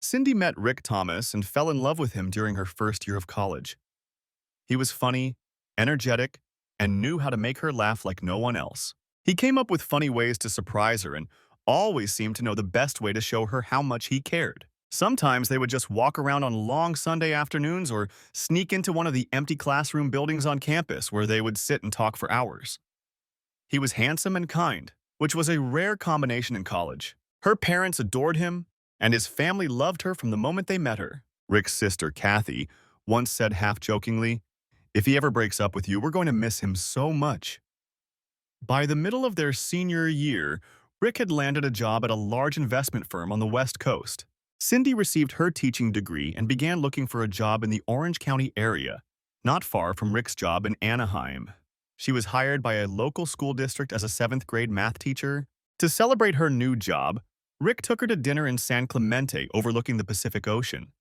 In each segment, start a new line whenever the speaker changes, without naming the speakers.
Cindy met Rick Thomas and fell in love with him during her first year of college. He was funny, energetic, and knew how to make her laugh like no one else. He came up with funny ways to surprise her and always seemed to know the best way to show her how much he cared. Sometimes they would just walk around on long Sunday afternoons or sneak into one of the empty classroom buildings on campus where they would sit and talk for hours. He was handsome and kind, which was a rare combination in college. Her parents adored him, and his family loved her from the moment they met her. Rick's sister, Kathy, once said half-jokingly, "If he ever breaks up with you, we're going to miss him so much." By the middle of their senior year, Rick had landed a job at a large investment firm on the West Coast. Cindy received her teaching degree and began looking for a job in the Orange County area, not far from Rick's job in Anaheim. She was hired by a local school district as a 7th-grade math teacher. To celebrate her new job, Rick took her to dinner in San Clemente overlooking the Pacific Ocean.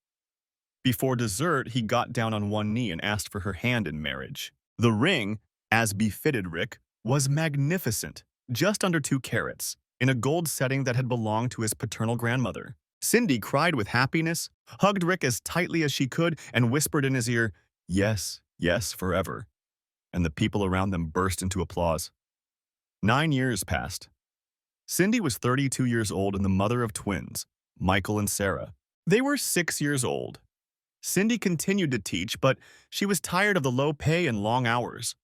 Before dessert, he got down on one knee and asked for her hand in marriage. The ring, as befitted Rick, was magnificent, just under 2 carats, in a gold setting that had belonged to his paternal grandmother. Cindy cried with happiness, hugged Rick as tightly as she could, and whispered in his ear, "Yes, yes, forever." And the people around them burst into applause. 9 years passed. Cindy was 32 years old and the mother of twins, Michael and Sarah. They were 6 years old. Cindy continued to teach, but she was tired of the low pay and long hours.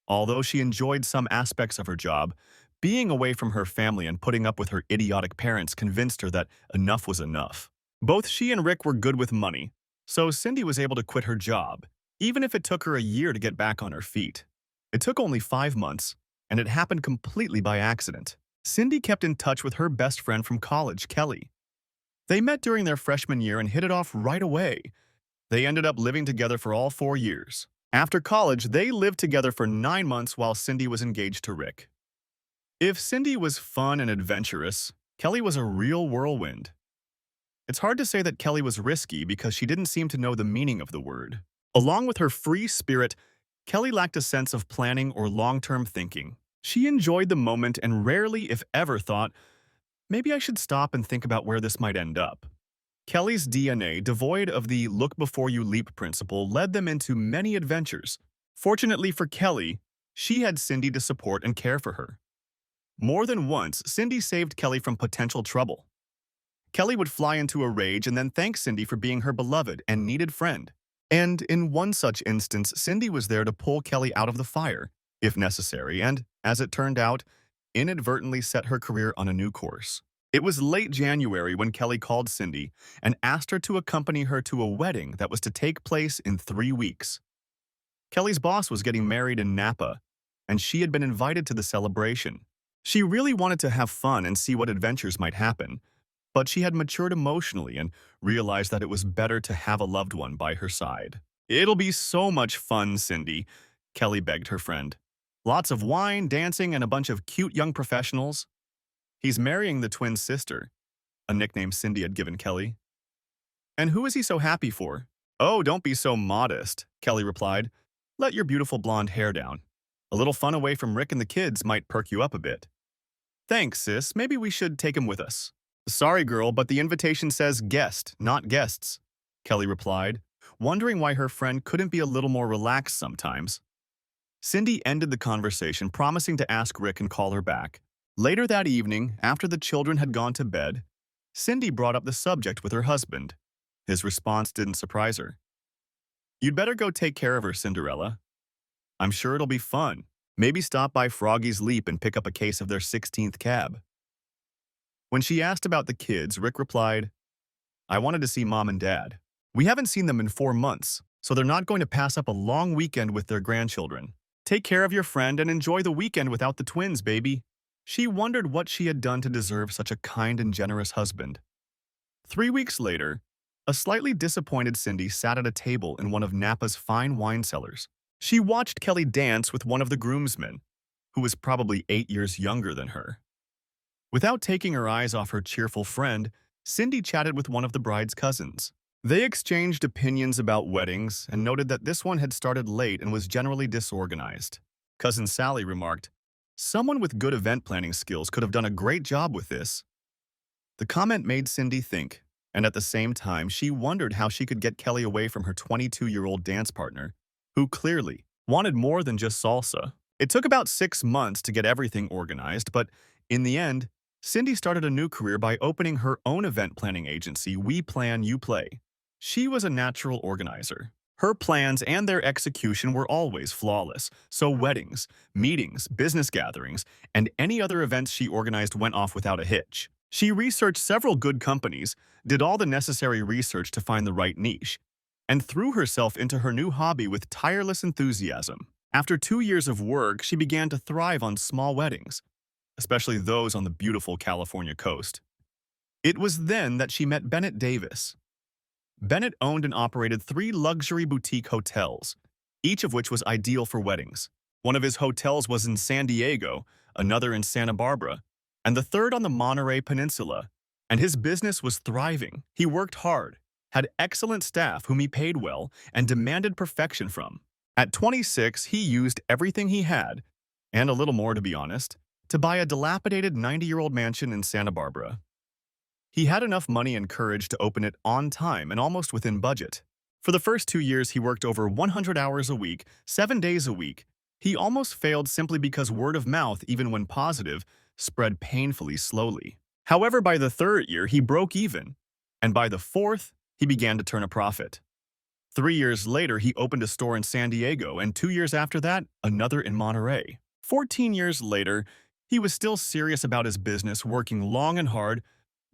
Although she enjoyed some aspects of her job, being away from her family and putting up with her idiotic parents convinced her that enough was enough. Both she and Rick were good with money, so Cindy was able to quit her job, even if it took her a year to get back on her feet. It took only 5 months, and it happened completely by accident. Cindy kept in touch with her best friend from college, Kelly. They met during their freshman year and hit it off right away. They ended up living together for all 4 years. After college, they lived together for 9 months while Cindy was engaged to Rick. If Cindy was fun and adventurous, Kelly was a real whirlwind. It's hard to say that Kelly was risky because she didn't seem to know the meaning of the word. Along with her free spirit, Kelly lacked a sense of planning or long-term thinking. She enjoyed the moment and rarely, if ever, thought, "Maybe I should stop and think about where this might end up." Kelly's DNA, devoid of the look-before-you-leap principle, led them into many adventures. Fortunately for Kelly, she had Cindy to support and care for her. More than once, Cindy saved Kelly from potential trouble. Kelly would fly into a rage and then thank Cindy for being her beloved and needed friend. And in one such instance, Cindy was there to pull Kelly out of the fire, if necessary, and, as it turned out, inadvertently set her career on a new course. It was late January when Kelly called Cindy and asked her to accompany her to a wedding that was to take place in 3 weeks. Kelly's boss was getting married in Napa, and she had been invited to the celebration. She really wanted to have fun and see what adventures might happen, but she had matured emotionally and realized that it was better to have a loved one by her side. "It'll be so much fun, Cindy," Kelly begged her friend. "Lots of wine, dancing, and a bunch of cute young professionals. He's marrying the twin sister," a nickname Cindy had given Kelly. "And who is he so happy for?" "Oh, don't be so modest," Kelly replied. "Let your beautiful blonde hair down. A little fun away from Rick and the kids might perk you up a bit." "Thanks, sis. Maybe we should take him with us." "Sorry, girl, but the invitation says guest, not guests," Kelly replied, wondering why her friend couldn't be a little more relaxed sometimes. Cindy ended the conversation, promising to ask Rick and call her back. Later that evening, after the children had gone to bed, Cindy brought up the subject with her husband. His response didn't surprise her. "You'd better go take care of her, Cinderella. I'm sure it'll be fun. Maybe stop by Froggy's Leap and pick up a case of their 16th cab." When she asked about the kids, Rick replied, "I wanted to see Mom and Dad. We haven't seen them in 4 months, so they're not going to pass up a long weekend with their grandchildren. Take care of your friend and enjoy the weekend without the twins, baby." She wondered what she had done to deserve such a kind and generous husband. 3 weeks later, a slightly disappointed Cindy sat at a table in one of Napa's fine wine cellars. She watched Kelly dance with one of the groomsmen, who was probably 8 years younger than her. Without taking her eyes off her cheerful friend, Cindy chatted with one of the bride's cousins. They exchanged opinions about weddings and noted that this one had started late and was generally disorganized. Cousin Sally remarked, "Someone with good event planning skills could have done a great job with this." The comment made Cindy think, And at the same time, she wondered how she could get Kelly away from her 22-year-old dance partner, who clearly wanted more than just salsa. It took about 6 months to get everything organized, but in the end, Cindy started a new career by opening her own event planning agency, We Plan, You Play. She was a natural organizer. Her plans and their execution were always flawless, so weddings, meetings, business gatherings, and any other events she organized went off without a hitch. She researched several good companies, did all the necessary research to find the right niche, and threw herself into her new hobby with tireless enthusiasm. After 2 years of work, she began to thrive on small weddings, especially those on the beautiful California coast. It was then that she met Bennett Davis. Bennett owned and operated 3 luxury boutique hotels, each of which was ideal for weddings. One of his hotels was in San Diego, another in Santa Barbara, and the third on the Monterey Peninsula. And his business was thriving. He worked hard, had excellent staff whom he paid well, and demanded perfection from. At 26, he used everything he had, and a little more to be honest, to buy a dilapidated 90-year-old mansion in Santa Barbara. He had enough money and courage to open it on time and almost within budget. For the first 2 years, he worked over 100 hours a week, 7 days a week. He almost failed simply because word of mouth, even when positive, spread painfully slowly. However, by the 3rd year, he broke even, and by the 4th, he began to turn a profit. 3 years later, he opened a store in San Diego, and 2 years after that, another in Monterey. 14 years later, he was still serious about his business, working long and hard,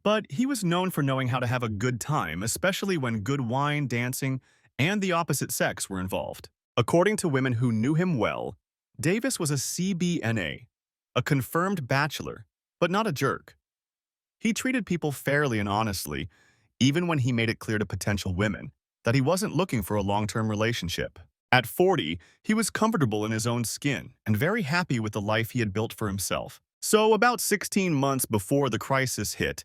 but he was known for knowing how to have a good time, especially when good wine, dancing, and the opposite sex were involved. According to women who knew him well, Davis was a CBNA, a confirmed bachelor, but not a jerk. He treated people fairly and honestly, even when he made it clear to potential women that he wasn't looking for a long-term relationship. At 40, he was comfortable in his own skin and very happy with the life he had built for himself. So about 16 months before the crisis hit,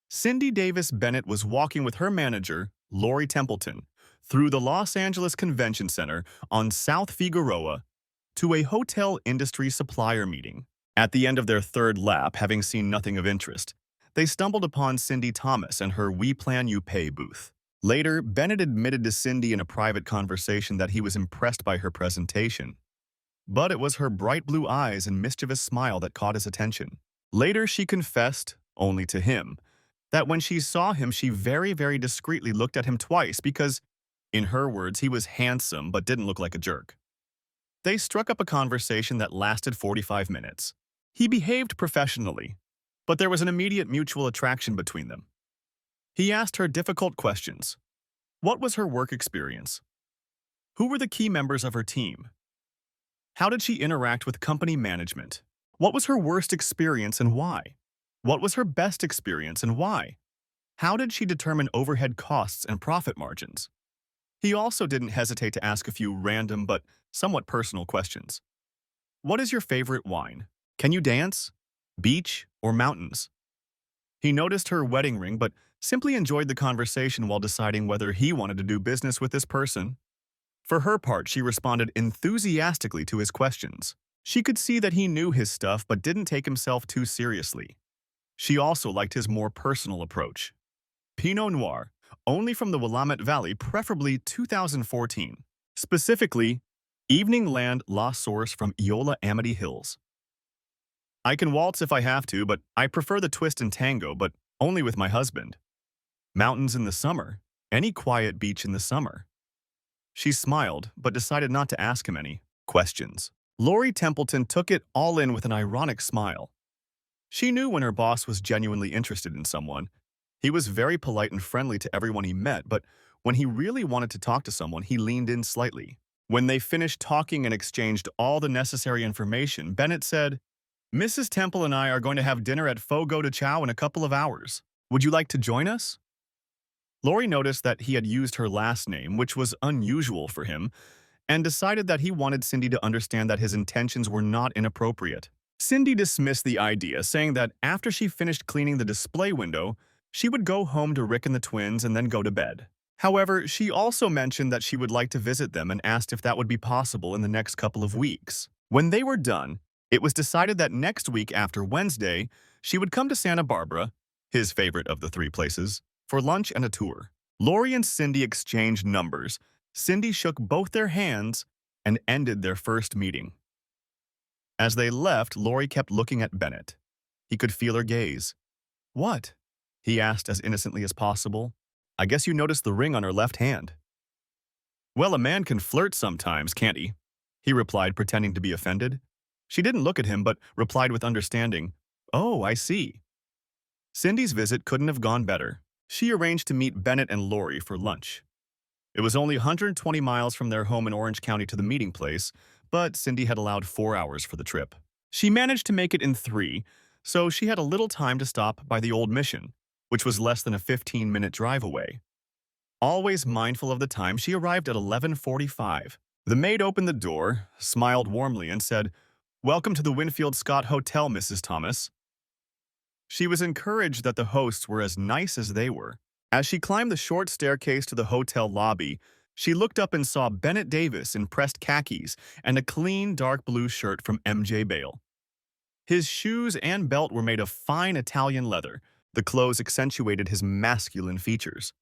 Cindy Davis Bennett was walking with her manager, Lori Templeton, through the Los Angeles Convention Center on South Figueroa to a hotel industry supplier meeting. At the end of their 3rd lap, having seen nothing of interest, they stumbled upon Cindy Thomas and her We Plan You Pay booth. Later, Bennett admitted to Cindy in a private conversation that he was impressed by her presentation. But it was her bright blue eyes and mischievous smile that caught his attention. Later, she confessed, only to him, that when she saw him, she very discreetly looked at him twice because, in her words, he was handsome but didn't look like a jerk. They struck up a conversation that lasted 45 minutes. He behaved professionally, but there was an immediate mutual attraction between them. He asked her difficult questions. What was her work experience? Who were the key members of her team? How did she interact with company management? What was her worst experience and why? What was her best experience and why? How did she determine overhead costs and profit margins? He also didn't hesitate to ask a few random but somewhat personal questions. What is your favorite wine? Can you dance? Beach or mountains? He noticed her wedding ring but simply enjoyed the conversation while deciding whether he wanted to do business with this person. For her part, she responded enthusiastically to his questions. She could see that he knew his stuff but didn't take himself too seriously. She also liked his more personal approach. Pinot Noir, only from the Willamette Valley, preferably 2014. Specifically, Evening Land La Source from Eola Amity Hills. I can waltz if I have to, but I prefer the twist and tango, but only with my husband. Mountains in the summer, any quiet beach in the summer. She smiled, but decided not to ask him any questions. Lori Templeton took it all in with an ironic smile. She knew when her boss was genuinely interested in someone. He was very polite and friendly to everyone he met, but when he really wanted to talk to someone, he leaned in slightly. When they finished talking and exchanged all the necessary information, Bennett said, "Mrs. Temple and I are going to have dinner at Fogo de Chao in a couple of hours. Would you like to join us?" Lori noticed that he had used her last name, which was unusual for him, and decided that he wanted Cindy to understand that his intentions were not inappropriate. Cindy dismissed the idea, saying that after she finished cleaning the display window, she would go home to Rick and the twins and then go to bed. However, she also mentioned that she would like to visit them and asked if that would be possible in the next couple of weeks. When they were done, it was decided that next week after Wednesday, she would come to Santa Barbara, his favorite of the 3 places, for lunch and a tour. Lori and Cindy exchanged numbers. Cindy shook both their hands and ended their first meeting. As they left, Lori kept looking at Bennett. He could feel her gaze. "What?" he asked as innocently as possible. "I guess you noticed the ring on her left hand." "Well, a man can flirt sometimes, can't he?" he replied, pretending to be offended. She didn't look at him, but replied with understanding. "Oh, I see." Cindy's visit couldn't have gone better. She arranged to meet Bennett and Lori for lunch. It was only 120 miles from their home in Orange County to the meeting place, but Cindy had allowed 4 hours for the trip. She managed to make it in 3, so she had a little time to stop by the Old Mission, which was less than a 15-minute drive away. Always mindful of the time, she arrived at 11:45. The maid opened the door, smiled warmly, and said, "Welcome to the Winfield Scott Hotel, Mrs. Thomas." She was encouraged that the hosts were as nice as they were. As she climbed the short staircase to the hotel lobby, she looked up and saw Bennett Davis in pressed khakis and a clean dark blue shirt from M.J. Bale. His shoes and belt were made of fine Italian leather. The clothes accentuated his masculine features.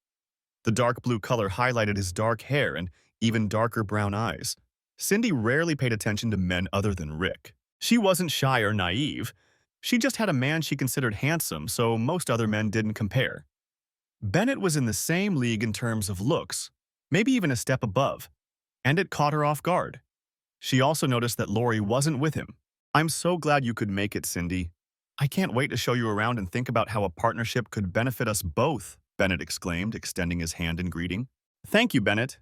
The dark blue color highlighted his dark hair and even darker brown eyes. Cindy rarely paid attention to men other than Rick. She wasn't shy or naive. She just had a man she considered handsome, so most other men didn't compare. Bennett was in the same league in terms of looks, maybe even a step above, and it caught her off guard. She also noticed that Lori wasn't with him. "I'm so glad you could make it, Cindy. I can't wait to show you around and think about how a partnership could benefit us both," Bennett exclaimed, extending his hand in greeting. "Thank you, Bennett.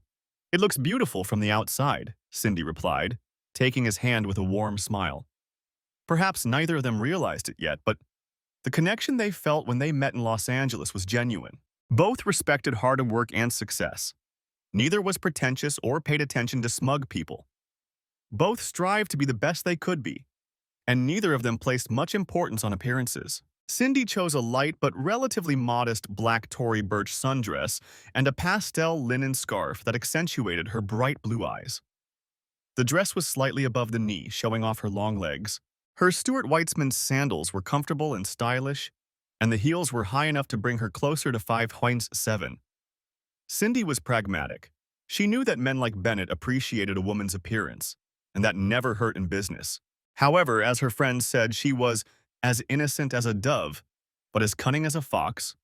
It looks beautiful from the outside," Cindy replied, taking his hand with a warm smile. Perhaps neither of them realized it yet, but the connection they felt when they met in Los Angeles was genuine. Both respected hard work and success. Neither was pretentious or paid attention to smug people. Both strived to be the best they could be, and neither of them placed much importance on appearances. Cindy chose a light but relatively modest black Tory Burch sundress and a pastel linen scarf that accentuated her bright blue eyes. The dress was slightly above the knee, showing off her long legs. Her Stuart Weitzman sandals were comfortable and stylish, and the heels were high enough to bring her closer to 5'7". Cindy was pragmatic. She knew that men like Bennett appreciated a woman's appearance, and that never hurt in business. However, as her friends said, she was as innocent as a dove, but as cunning as a fox.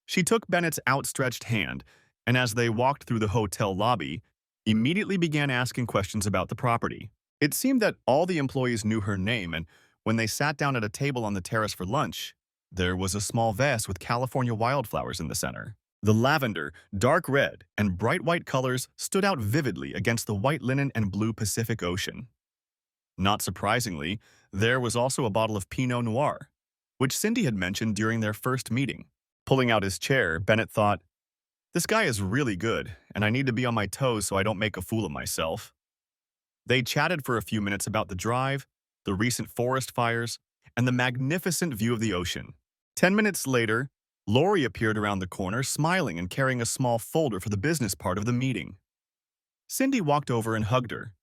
She took Bennett's outstretched hand, and as they walked through the hotel lobby, immediately began asking questions about the property. It seemed that all the employees knew her name, and when they sat down at a table on the terrace for lunch, there was a small vase with California wildflowers in the center. The lavender, dark red, and bright white colors stood out vividly against the white linen and blue Pacific Ocean. Not surprisingly, there was also a bottle of Pinot Noir, which Cindy had mentioned during their first meeting. Pulling out his chair, Bennett thought, "This guy is really good, and I need to be on my toes so I don't make a fool of myself." They chatted for a few minutes about the drive, the recent forest fires, and the magnificent view of the ocean. 10 minutes later, Lori appeared around the corner, smiling and carrying a small folder for the business part of the meeting. Cindy walked over and hugged her.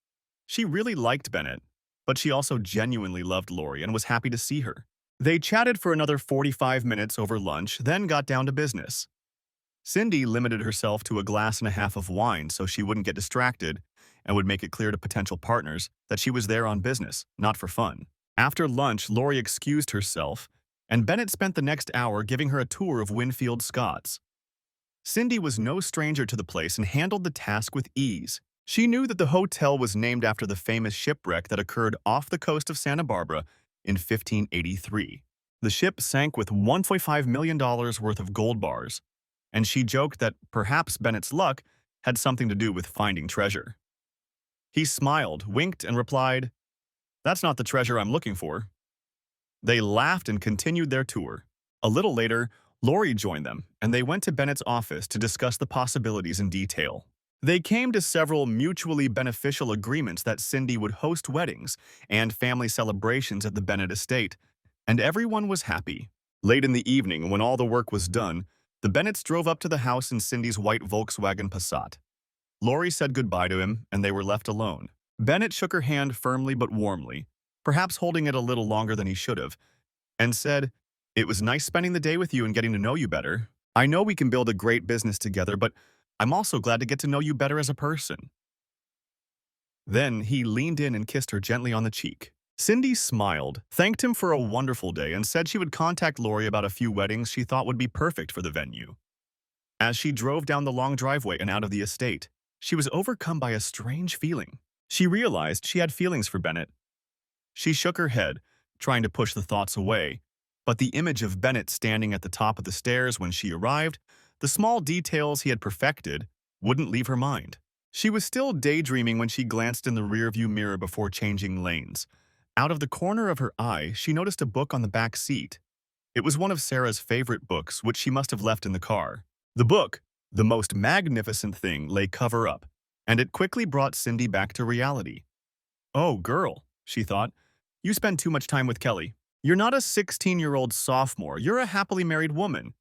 She really liked Bennett, but she also genuinely loved Lori and was happy to see her. They chatted for another 45 minutes over lunch, then got down to business. Cindy limited herself to a glass and a half of wine so she wouldn't get distracted and would make it clear to potential partners that she was there on business, not for fun. After lunch, Lori excused herself, and Bennett spent the next hour giving her a tour of Winfield Scott's. Cindy was no stranger to the place and handled the task with ease. She knew that the hotel was named after the famous shipwreck that occurred off the coast of Santa Barbara in 1583. The ship sank with $1.5 million worth of gold bars, and she joked that perhaps Bennett's luck had something to do with finding treasure. He smiled, winked, and replied, "That's not the treasure I'm looking for." They laughed and continued their tour. A little later, Lori joined them, and they went to Bennett's office to discuss the possibilities in detail. They came to several mutually beneficial agreements that Cindy would host weddings and family celebrations at the Bennett estate, and everyone was happy. Late in the evening, when all the work was done, the Bennetts drove up to the house in Cindy's white Volkswagen Passat. Lori said goodbye to him, and they were left alone. Bennett shook her hand firmly but warmly, perhaps holding it a little longer than he should have, and said, "It was nice spending the day with you and getting to know you better, I know we can build a great business together, but I'm also glad to get to know you better as a person." Then he leaned in and kissed her gently on the cheek. Cindy smiled, thanked him for a wonderful day, and said she would contact Lori about a few weddings she thought would be perfect for the venue. As she drove down the long driveway and out of the estate, she was overcome by a strange feeling. She realized she had feelings for Bennett. She shook her head, trying to push the thoughts away, but the image of Bennett standing at the top of the stairs when she arrived, the small details he had perfected, wouldn't leave her mind. She was still daydreaming when she glanced in the rearview mirror before changing lanes. Out of the corner of her eye, she noticed a book on the back seat. It was one of Sarah's favorite books, which she must have left in the car. The book, The Most Magnificent Thing, lay cover up, and it quickly brought Cindy back to reality. "Oh, girl," she thought, "you spend too much time with Kelly. You're not a 16-year-old sophomore, you're a happily married woman.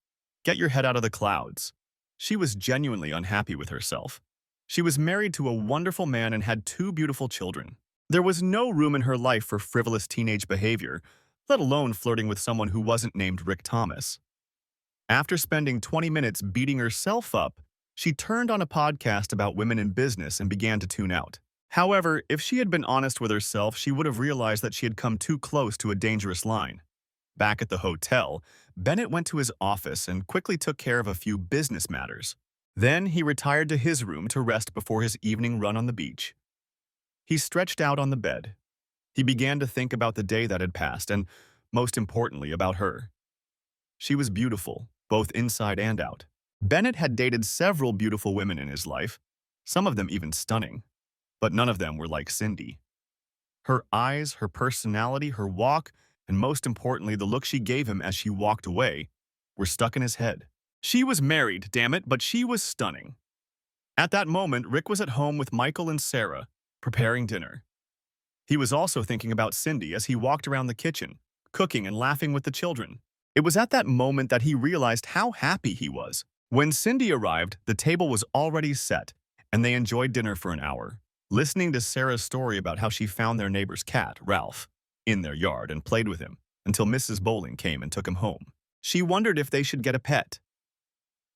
Get your head out of the clouds." She was genuinely unhappy with herself. She was married to a wonderful man and had two beautiful children. There was no room in her life for frivolous teenage behavior, let alone flirting with someone who wasn't named Rick Thomas. After spending 20 minutes beating herself up, she turned on a podcast about women in business and began to tune out. However, if she had been honest with herself, she would have realized that she had come too close to a dangerous line. Back at the hotel, Bennett went to his office and quickly took care of a few business matters. Then he retired to his room to rest before his evening run on the beach. He stretched out on the bed. He began to think about the day that had passed and, most importantly, about her. She was beautiful, both inside and out. Bennett had dated several beautiful women in his life, some of them even stunning, but none of them were like Cindy. Her eyes, her personality, her walk, and most importantly, the look she gave him as she walked away, were stuck in his head. She was married, damn it, but she was stunning. At that moment, Rick was at home with Michael and Sarah, preparing dinner. He was also thinking about Cindy as he walked around the kitchen, cooking and laughing with the children. It was at that moment that he realized how happy he was. When Cindy arrived, the table was already set, and they enjoyed dinner for an hour, listening to Sarah's story about how she found their neighbor's cat, Ralph, in their yard and played with him until Mrs. Bowling came and took him home. She wondered if they should get a pet.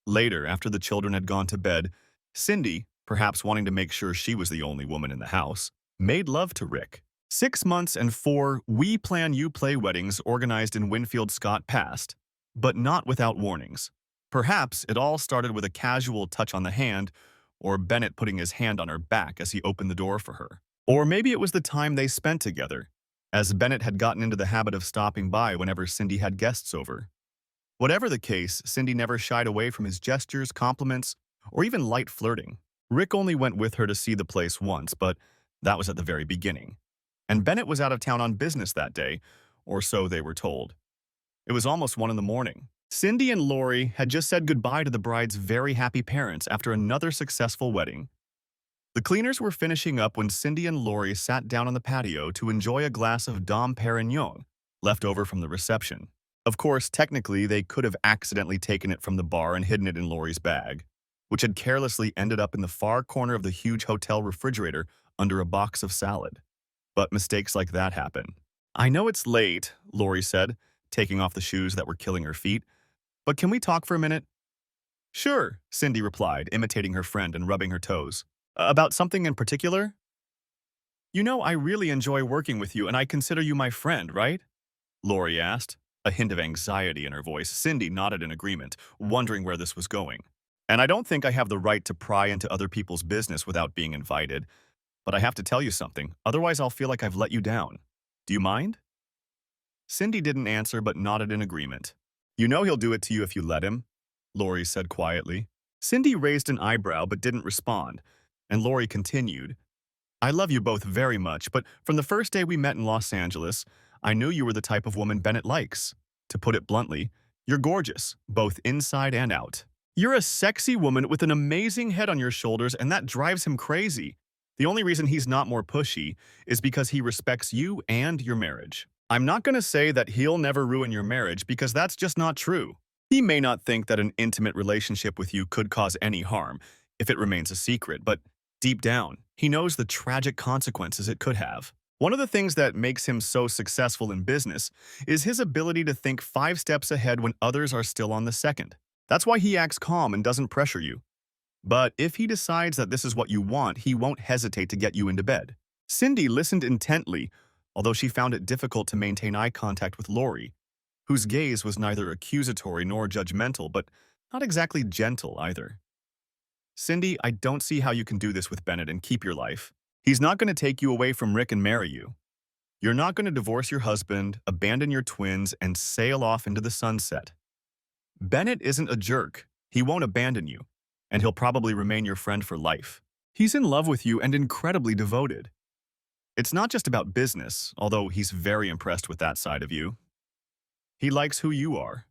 Later, after the children had gone to bed, Cindy, perhaps wanting to make sure she was the only woman in the house, made love to Rick. 6 months and 4 We Plan You Play weddings organized in Winfield Scott passed, but not without warnings. Perhaps it all started with a casual touch on the hand, or Bennett putting his hand on her back as he opened the door for her. Or maybe it was the time they spent together, as Bennett had gotten into the habit of stopping by whenever Cindy had guests over. Whatever the case, Cindy never shied away from his gestures, compliments, or even light flirting. Rick only went with her to see the place once, but that was at the very beginning. And Bennett was out of town on business that day, or so they were told. It was almost 1 in the morning. Cindy and Lori had just said goodbye to the bride's very happy parents after another successful wedding. The cleaners were finishing up when Cindy and Lori sat down on the patio to enjoy a glass of Dom Perignon, left over from the reception. Of course, technically, they could have accidentally taken it from the bar and hidden it in Lori's bag, which had carelessly ended up in the far corner of the huge hotel refrigerator under a box of salad. But mistakes like that happen. "I know it's late," Lori said, taking off the shoes that were killing her feet, "but can we talk for a minute?" "Sure," Cindy replied, imitating her friend and rubbing her toes. "About something in particular?" "You know, I really enjoy working with you and I consider you my friend, right?" Lori asked, a hint of anxiety in her voice. Cindy nodded in agreement, wondering where this was going. "And I don't think I have the right to pry into other people's business without being invited. But I have to tell you something, otherwise I'll feel like I've let you down. Do you mind?" Cindy didn't answer but nodded in agreement. "You know he'll do it to you if you let him," Lori said quietly. Cindy raised an eyebrow but didn't respond, and Lori continued, "I love you both very much, but from the first day we met in Los Angeles, I knew you were the type of woman Bennett likes. To put it bluntly, you're gorgeous, both inside and out. You're a sexy woman with an amazing head on your shoulders, and that drives him crazy. The only reason he's not more pushy is because he respects you and your marriage. I'm not going to say that he'll never ruin your marriage because that's just not true. He may not think that an intimate relationship with you could cause any harm if it remains a secret, but deep down, he knows the tragic consequences it could have. One of the things that makes him so successful in business is his ability to think 5 steps ahead when others are still on the second. That's why he acts calm and doesn't pressure you. But if he decides that this is what you want, he won't hesitate to get you into bed. Cindy listened intently, although she found it difficult to maintain eye contact with Lori, whose gaze was neither accusatory nor judgmental, but not exactly gentle either. Cindy, I don't see how you can do this with Bennett and keep your life. He's not going to take you away from Rick and marry you. You're not going to divorce your husband, abandon your twins, and sail off into the sunset. Bennett isn't a jerk. He won't abandon you, and he'll probably remain your friend for life. He's in love with you and incredibly devoted. It's not just about business, although he's very impressed with that side of you. He likes who you are,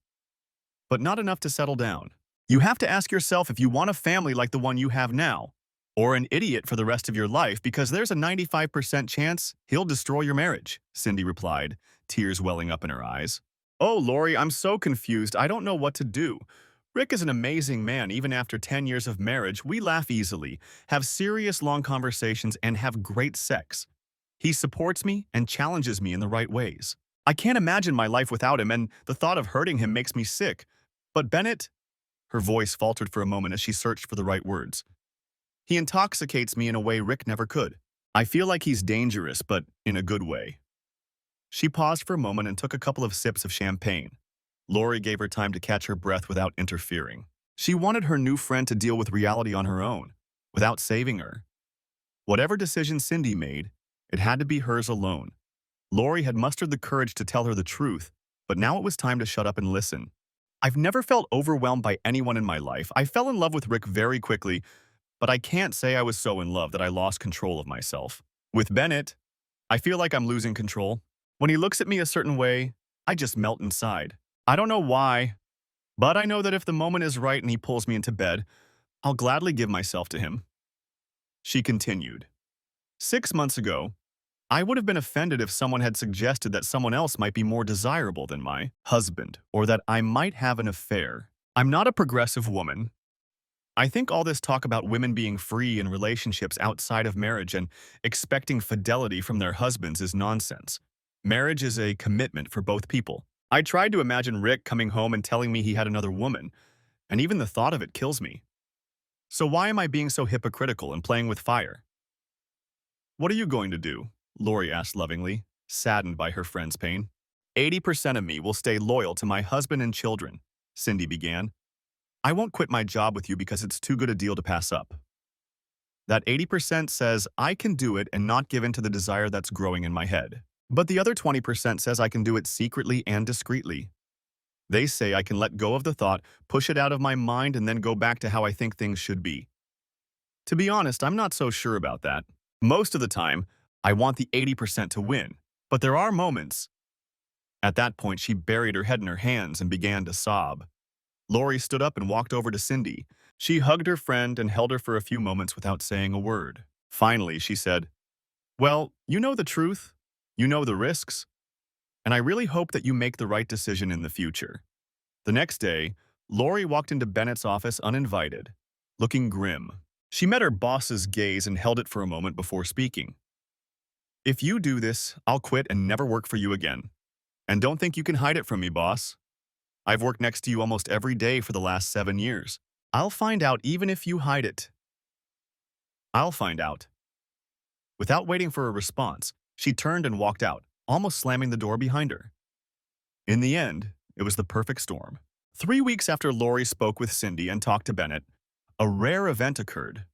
but not enough to settle down. You have to ask yourself if you want a family like the one you have now, or an idiot for the rest of your life, because there's a 95% chance he'll destroy your marriage, Cindy replied, tears welling up in her eyes. Oh, Lori, I'm so confused. I don't know what to do. Rick is an amazing man. Even after 10 years of marriage, we laugh easily, have serious long conversations, and have great sex. He supports me and challenges me in the right ways. I can't imagine my life without him, and the thought of hurting him makes me sick. But Bennett, her voice faltered for a moment as she searched for the right words. He intoxicates me in a way Rick never could. I feel like he's dangerous, but in a good way. She paused for a moment and took a couple of sips of champagne. Lori gave her time to catch her breath without interfering. She wanted her new friend to deal with reality on her own, without saving her. Whatever decision Cindy made, it had to be hers alone. Lori had mustered the courage to tell her the truth, but now it was time to shut up and listen. I've never felt overwhelmed by anyone in my life. I fell in love with Rick very quickly, but I can't say I was so in love that I lost control of myself. With Bennett, I feel like I'm losing control. When he looks at me a certain way, I just melt inside. I don't know why, but I know that if the moment is right and he pulls me into bed, I'll gladly give myself to him. She continued. 6 months ago, I would have been offended if someone had suggested that someone else might be more desirable than my husband, or that I might have an affair. I'm not a progressive woman. I think all this talk about women being free in relationships outside of marriage and expecting fidelity from their husbands is nonsense. Marriage is a commitment for both people. I tried to imagine Rick coming home and telling me he had another woman, and even the thought of it kills me. So why am I being so hypocritical and playing with fire? What are you going to do? Lori asked lovingly, saddened by her friend's pain. 80% of me will stay loyal to my husband and children, Cindy began. I won't quit my job with you because it's too good a deal to pass up. That 80% says I can do it and not give in to the desire that's growing in my head. But the other 20% says I can do it secretly and discreetly. They say I can let go of the thought, push it out of my mind, and then go back to how I think things should be. To be honest, I'm not so sure about that. Most of the time, I want the 80% to win, but there are moments. At that point, she buried her head in her hands and began to sob. Lori stood up and walked over to Cindy. She hugged her friend and held her for a few moments without saying a word. Finally, she said, "Well, you know the truth. You know the risks. And I really hope that you make the right decision in the future." The next day, Lori walked into Bennett's office uninvited, looking grim. She met her boss's gaze and held it for a moment before speaking. "If you do this, I'll quit and never work for you again. And don't think you can hide it from me, boss. I've worked next to you almost every day for the last 7 years. I'll find out even if you hide it. I'll find out." Without waiting for a response, she turned and walked out, almost slamming the door behind her. In the end, it was the perfect storm. 3 weeks after Lori spoke with Cindy and talked to Bennett, a rare event occurred.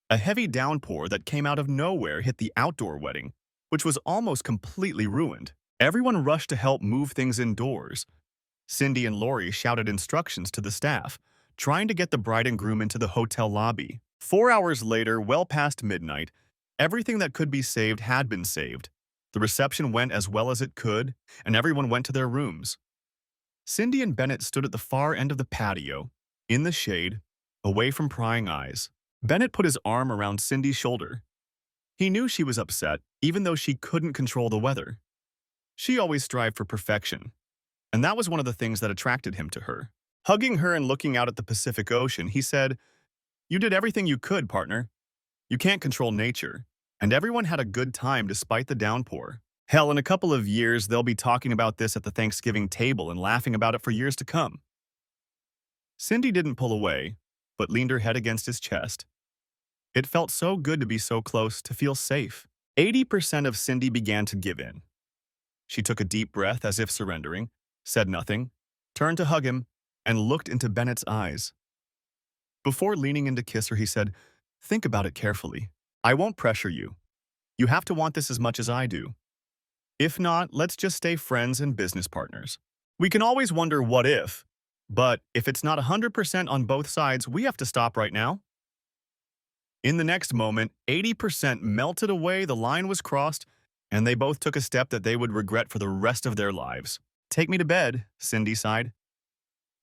A heavy downpour that came out of nowhere hit the outdoor wedding, which was almost completely ruined. Everyone rushed to help move things indoors. Cindy and Lori shouted instructions to the staff, trying to get the bride and groom into the hotel lobby. 4 hours later, well past midnight, everything that could be saved had been saved. The reception went as well as it could, and everyone went to their rooms. Cindy and Bennett stood at the far end of the patio, in the shade, away from prying eyes. Bennett put his arm around Cindy's shoulder. He knew she was upset, even though she couldn't control the weather. She always strived for perfection, and that was one of the things that attracted him to her. Hugging her and looking out at the Pacific Ocean, he said, "You did everything you could, partner. You can't control nature." And everyone had a good time despite the downpour. Hell, in a couple of years, they'll be talking about this at the Thanksgiving table and laughing about it for years to come. Cindy didn't pull away, but leaned her head against his chest. It felt so good to be so close, to feel safe. 80% of Cindy began to give in. She took a deep breath as if surrendering, said nothing, turned to hug him, and looked into Bennett's eyes. Before leaning in to kiss her, he said, "Think about it carefully. I won't pressure you. You have to want this as much as I do. If not, let's just stay friends and business partners. We can always wonder what if, but if it's not 100% on both sides, we have to stop right now." In the next moment, 80% melted away, the line was crossed, and they both took a step that they would regret for the rest of their lives. "Take me to bed," Cindy sighed.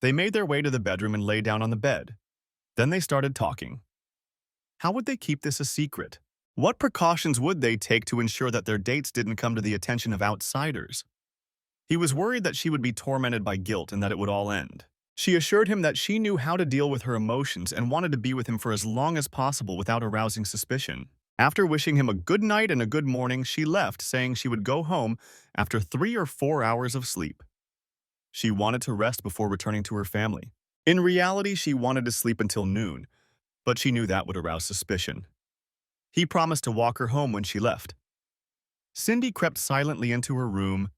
They made their way to the bedroom and lay down on the bed. Then they started talking. How would they keep this a secret? What precautions would they take to ensure that their dates didn't come to the attention of outsiders? He was worried that she would be tormented by guilt and that it would all end. She assured him that she knew how to deal with her emotions and wanted to be with him for as long as possible without arousing suspicion. After wishing him a good night and a good morning, she left, saying she would go home after 3 or 4 hours of sleep. She wanted to rest before returning to her family. In reality, she wanted to sleep until noon, but she knew that would arouse suspicion. He promised to walk her home when she left. Cindy crept silently into her room,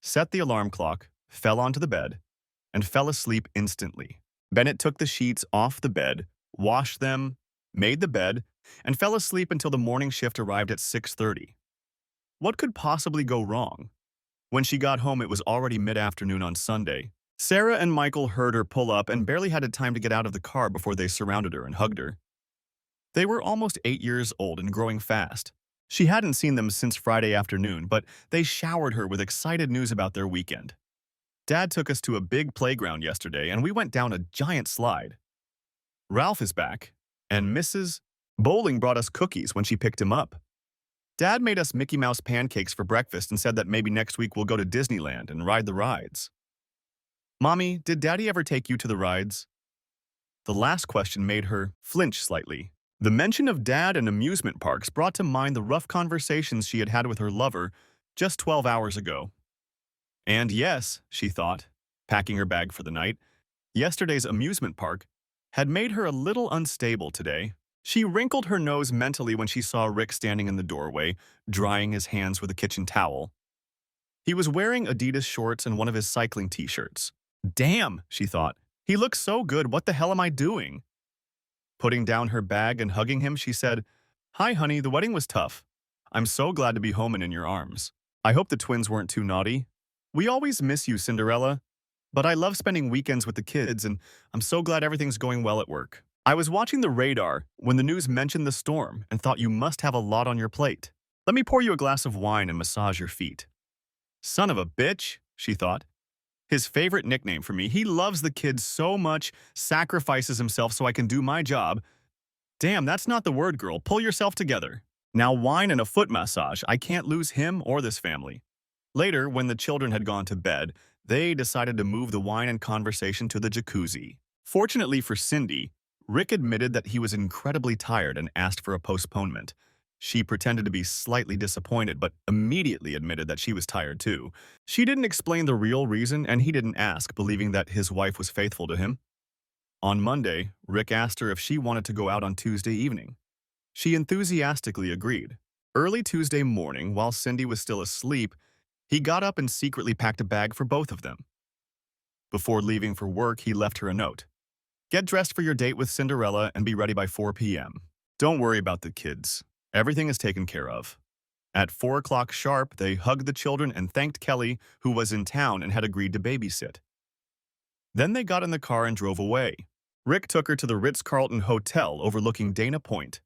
set the alarm clock, fell onto the bed, and fell asleep instantly. Bennett took the sheets off the bed, washed them, made the bed, and fell asleep until the morning shift arrived at 6:30. What could possibly go wrong? When she got home, it was already mid-afternoon on Sunday. Sarah and Michael heard her pull up and barely had time to get out of the car before they surrounded her and hugged her. They were almost 8 years old and growing fast. She hadn't seen them since Friday afternoon, but they showered her with excited news about their weekend. "Dad took us to a big playground yesterday, and we went down a giant slide. Ralph is back, and Mrs. Bowling brought us cookies when she picked him up. Dad made us Mickey Mouse pancakes for breakfast and said that maybe next week we'll go to Disneyland and ride the rides." "Mommy, did Daddy ever take you to the rides?" The last question made her flinch slightly. The mention of Dad and amusement parks brought to mind the rough conversations she had had with her lover just 12 hours ago. And yes, she thought, packing her bag for the night, yesterday's amusement park had made her a little unstable today. She wrinkled her nose mentally when she saw Rick standing in the doorway, drying his hands with a kitchen towel. He was wearing Adidas shorts and one of his cycling t-shirts. "Damn," she thought, "he looks so good, what the hell am I doing?" Putting down her bag and hugging him, she said, "Hi, honey, the wedding was tough. I'm so glad to be home and in your arms. I hope the twins weren't too naughty. We always miss you, Cinderella. But I love spending weekends with the kids, and I'm so glad everything's going well at work. I was watching the radar when the news mentioned the storm and thought you must have a lot on your plate. Let me pour you a glass of wine and massage your feet." Son of a bitch, she thought. His favorite nickname for me. He loves the kids so much, sacrifices himself so I can do my job. Damn, that's not the word, girl. Pull yourself together. Now wine and a foot massage. I can't lose him or this family. Later, when the children had gone to bed, they decided to move the wine and conversation to the jacuzzi. Fortunately for Cindy, Rick admitted that he was incredibly tired and asked for a postponement. She pretended to be slightly disappointed, but immediately admitted that she was tired too. She didn't explain the real reason, and he didn't ask, believing that his wife was faithful to him. On Monday, Rick asked her if she wanted to go out on Tuesday evening. She enthusiastically agreed. Early Tuesday morning, while Cindy was still asleep, he got up and secretly packed a bag for both of them. Before leaving for work, he left her a note. "Get dressed for your date with Cinderella and be ready by 4 p.m. Don't worry about the kids. Everything is taken care of." At 4 o'clock sharp, they hugged the children and thanked Kelly, who was in town and had agreed to babysit. Then they got in the car and drove away. Rick took her to the Ritz-Carlton Hotel overlooking Dana Point.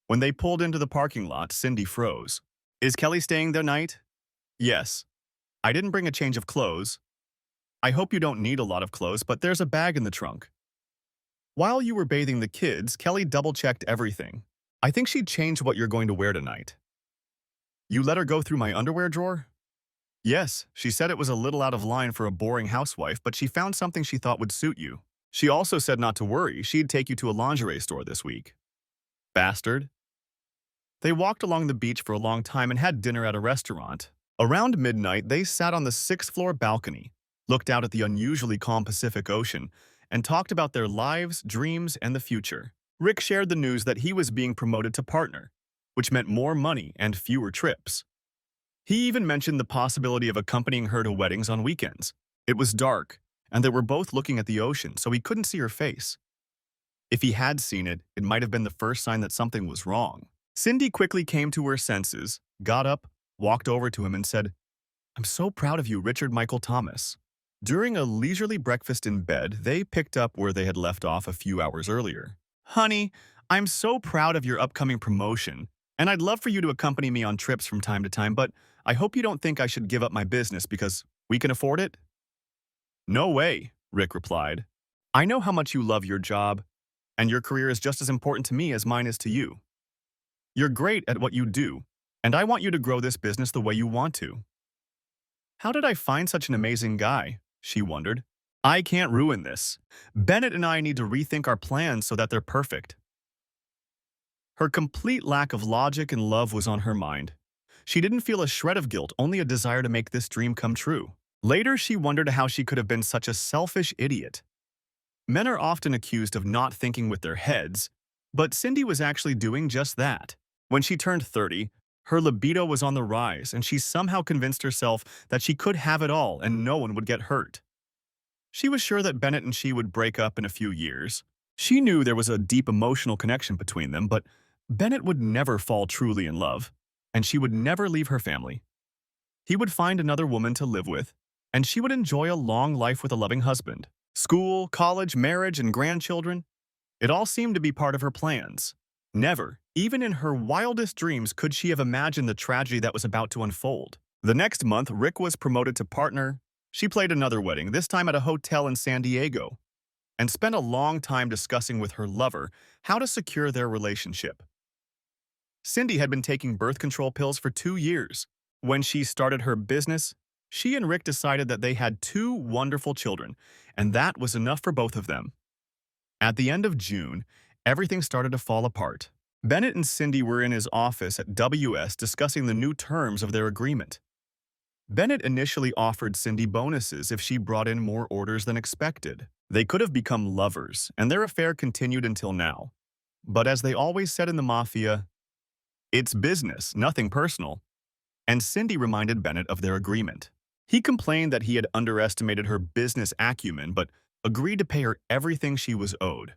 When they pulled into the parking lot, Cindy froze. "Is Kelly staying the night?" "Yes. I didn't bring a change of clothes. I hope you don't need a lot of clothes, but there's a bag in the trunk." While you were bathing the kids, Kelly double-checked everything. "I think she'd change what you're going to wear tonight." "You let her go through my underwear drawer?" "Yes, she said it was a little out of line for a boring housewife, but she found something she thought would suit you. She also said not to worry, she'd take you to a lingerie store this week." Bastard. They walked along the beach for a long time and had dinner at a restaurant. Around midnight, they sat on the 6th-floor balcony, looked out at the unusually calm Pacific Ocean, and talked about their lives, dreams, and the future. Rick shared the news that he was being promoted to partner, which meant more money and fewer trips. He even mentioned the possibility of accompanying her to weddings on weekends. It was dark, and they were both looking at the ocean, so he couldn't see her face. If he had seen it, it might have been the first sign that something was wrong. Cindy quickly came to her senses, got up, walked over to him, and said, "I'm so proud of you, Richard Michael Thomas." During a leisurely breakfast in bed, they picked up where they had left off a few hours earlier. "Honey, I'm so proud of your upcoming promotion, and I'd love for you to accompany me on trips from time to time, but I hope you don't think I should give up my business because we can afford it." "No way," Rick replied. "I know how much you love your job, and your career is just as important to me as mine is to you. You're great at what you do, and I want you to grow this business the way you want to." "How did I find such an amazing guy?" she wondered. "I can't ruin this. Bennett and I need to rethink our plans so that they're perfect." Her complete lack of logic and love was on her mind. She didn't feel a shred of guilt, only a desire to make this dream come true. Later, she wondered how she could have been such a selfish idiot. Men are often accused of not thinking with their heads, but Cindy was actually doing just that. When she turned 30, her libido was on the rise, and she somehow convinced herself that she could have it all and no one would get hurt. She was sure that Bennett and she would break up in a few years. She knew there was a deep emotional connection between them, but Bennett would never fall truly in love, and she would never leave her family. He would find another woman to live with, and she would enjoy a long life with a loving husband. School, college, marriage, and grandchildren, it all seemed to be part of her plans. Never, even in her wildest dreams, could she have imagined the tragedy that was about to unfold. The next month, Rick was promoted to partner. She played another wedding, this time at a hotel in San Diego, and spent a long time discussing with her lover how to secure their relationship. Cindy had been taking birth control pills for 2 years. When she started her business, she and Rick decided that they had 2 wonderful children, and that was enough for both of them. At the end of June, everything started to fall apart. Bennett and Cindy were in his office at WS discussing the new terms of their agreement. Bennett initially offered Cindy bonuses if she brought in more orders than expected. They could have become lovers, and their affair continued until now. But as they always said in the Mafia, it's business, nothing personal. And Cindy reminded Bennett of their agreement. He complained that he had underestimated her business acumen, but agreed to pay her everything she was owed.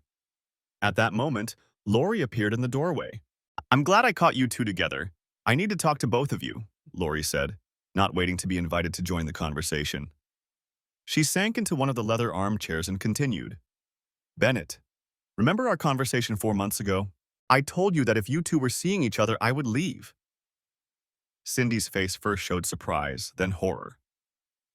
At that moment, Lori appeared in the doorway. "I'm glad I caught you two together. I need to talk to both of you," Lori said, not waiting to be invited to join the conversation. She sank into one of the leather armchairs and continued. "Bennett, remember our conversation 4 months ago? I told you that if you two were seeing each other, I would leave." Cindy's face first showed surprise, then horror.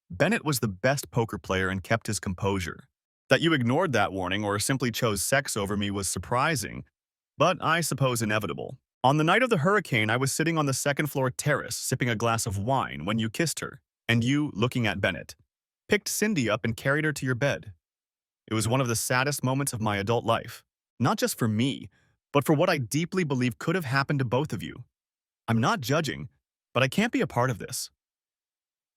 Bennett was the best poker player and kept his composure. That you ignored that warning or simply chose sex over me was surprising, but I suppose inevitable. On the night of the hurricane, I was sitting on the second-floor terrace sipping a glass of wine when you kissed her, and you, looking at Bennett, picked Cindy up and carried her to your bed. It was one of the saddest moments of my adult life, not just for me, but for what I deeply believe could have happened to both of you. I'm not judging, but I can't be a part of this."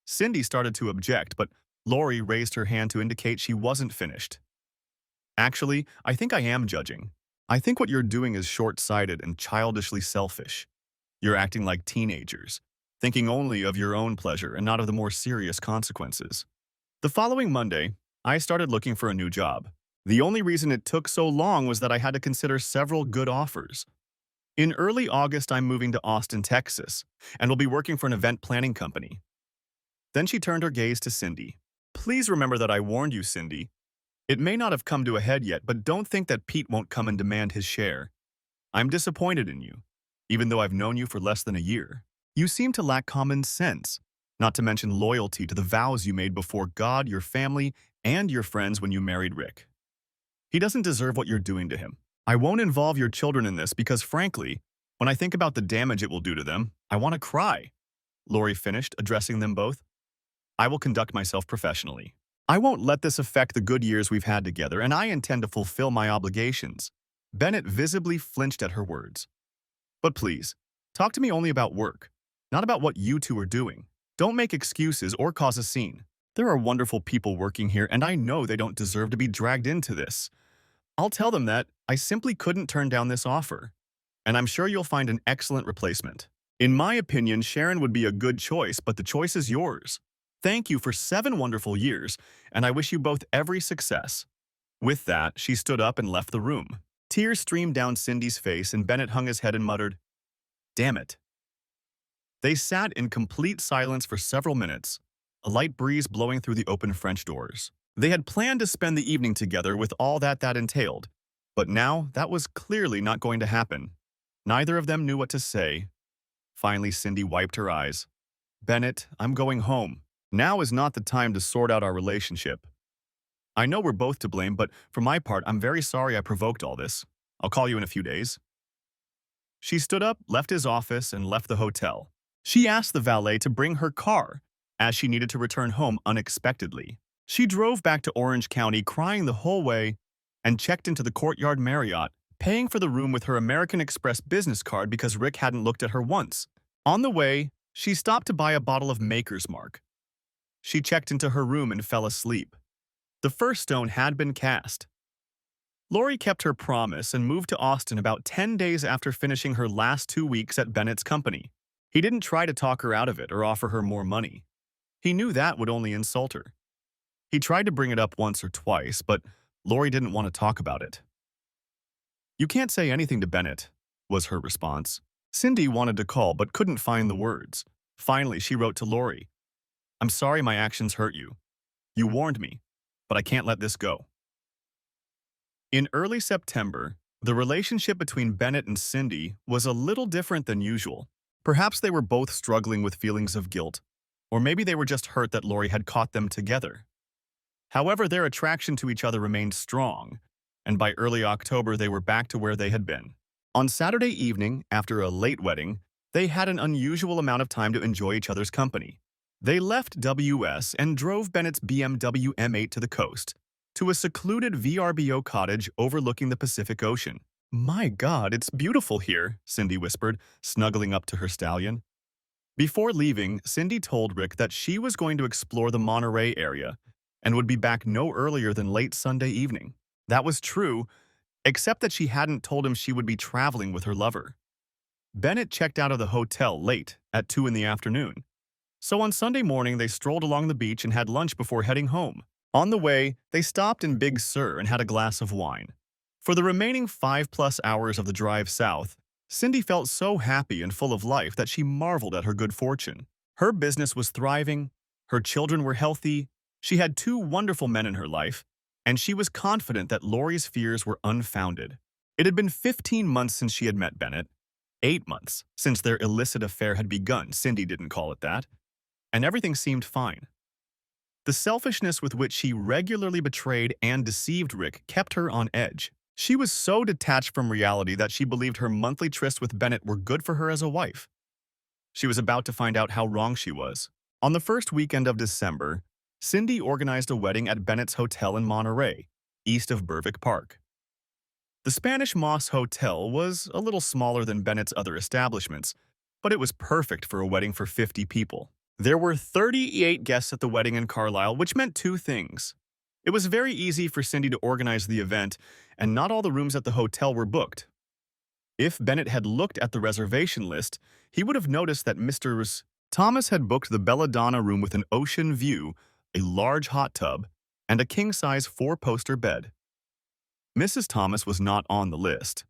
Cindy started to object, but Lori raised her hand to indicate she wasn't finished. "Actually, I think I am judging. I think what you're doing is short-sighted and childishly selfish. You're acting like teenagers, thinking only of your own pleasure and not of the more serious consequences." The following Monday, I started looking for a new job. The only reason it took so long was that I had to consider several good offers. In early August, I'm moving to Austin, Texas, and will be working for an event planning company. Then she turned her gaze to Cindy. "Please remember that I warned you, Cindy. It may not have come to a head yet, but don't think that Pete won't come and demand his share. I'm disappointed in you, even though I've known you for less than a year. You seem to lack common sense, not to mention loyalty to the vows you made before God, your family, and your friends when you married Rick. He doesn't deserve what you're doing to him. I won't involve your children in this because, frankly, when I think about the damage it will do to them, I want to cry." Lori finished, addressing them both. "I will conduct myself professionally. I won't let this affect the good years we've had together, and I intend to fulfill my obligations." Bennett visibly flinched at her words. "But please, talk to me only about work, not about what you two are doing. Don't make excuses or cause a scene." There are wonderful people working here, and I know they don't deserve to be dragged into this. I'll tell them that I simply couldn't turn down this offer, and I'm sure you'll find an excellent replacement. In my opinion, Sharon would be a good choice, but the choice is yours. Thank you for 7 wonderful years, and I wish you both every success. With that, she stood up and left the room. Tears streamed down Cindy's face, and Bennett hung his head and muttered, "Damn it." They sat in complete silence for several minutes, a light breeze blowing through the open French doors. They had planned to spend the evening together with all that entailed, but now that was clearly not going to happen. Neither of them knew what to say. Finally, Cindy wiped her eyes. "Bennett, I'm going home. Now is not the time to sort out our relationship. I know we're both to blame, but for my part, I'm very sorry I provoked all this. I'll call you in a few days." She stood up, left his office, and left the hotel. She asked the valet to bring her car, as she needed to return home unexpectedly. She drove back to Orange County crying the whole way and checked into the Courtyard Marriott, paying for the room with her American Express business card because Rick hadn't looked at her once. On the way, she stopped to buy a bottle of Maker's Mark. She checked into her room and fell asleep. The first stone had been cast. Lori kept her promise and moved to Austin about 10 days after finishing her last 2 weeks at Bennett's company. He didn't try to talk her out of it or offer her more money. He knew that would only insult her. He tried to bring it up once or twice, but Lori didn't want to talk about it. "You can't say anything to Bennett," was her response. Cindy wanted to call but couldn't find the words. Finally, she wrote to Lori, "I'm sorry my actions hurt you. You warned me, but I can't let this go." In early September, the relationship between Bennett and Cindy was a little different than usual. Perhaps they were both struggling with feelings of guilt, or maybe they were just hurt that Lori had caught them together. However, their attraction to each other remained strong, and by early October they were back to where they had been. On Saturday evening, after a late wedding, they had an unusual amount of time to enjoy each other's company. They left WS and drove Bennett's BMW M8 to the coast, to a secluded VRBO cottage overlooking the Pacific Ocean. "My God, it's beautiful here," Cindy whispered, snuggling up to her stallion. Before leaving, Cindy told Rick that she was going to explore the Monterey area and would be back no earlier than late Sunday evening. That was true, except that she hadn't told him she would be traveling with her lover. Bennett checked out of the hotel late, at 2 in the afternoon. So on Sunday morning, they strolled along the beach and had lunch before heading home. On the way, they stopped in Big Sur and had a glass of wine. For the remaining 5+ hours of the drive south, Cindy felt so happy and full of life that she marveled at her good fortune. Her business was thriving, her children were healthy, she had 2 wonderful men in her life, and she was confident that Lori's fears were unfounded. It had been 15 months since she had met Bennett, 8 months since their illicit affair had begun, Cindy didn't call it that, and everything seemed fine. The selfishness with which she regularly betrayed and deceived Rick kept her on edge. She was so detached from reality that she believed her monthly trysts with Bennett were good for her as a wife. She was about to find out how wrong she was. On the first weekend of December, Cindy organized a wedding at Bennett's Hotel in Monterey, east of Berwick Park. The Spanish Moss Hotel was a little smaller than Bennett's other establishments, but it was perfect for a wedding for 50 people. There were 38 guests at the wedding in Carlisle, which meant 2 things. It was very easy for Cindy to organize the event, and not all the rooms at the hotel were booked. If Bennett had looked at the reservation list, he would have noticed that Mr. Thomas had booked the Belladonna room with an ocean view, a large hot tub, and a king-size 4-poster bed. Mrs. Thomas was not on the list.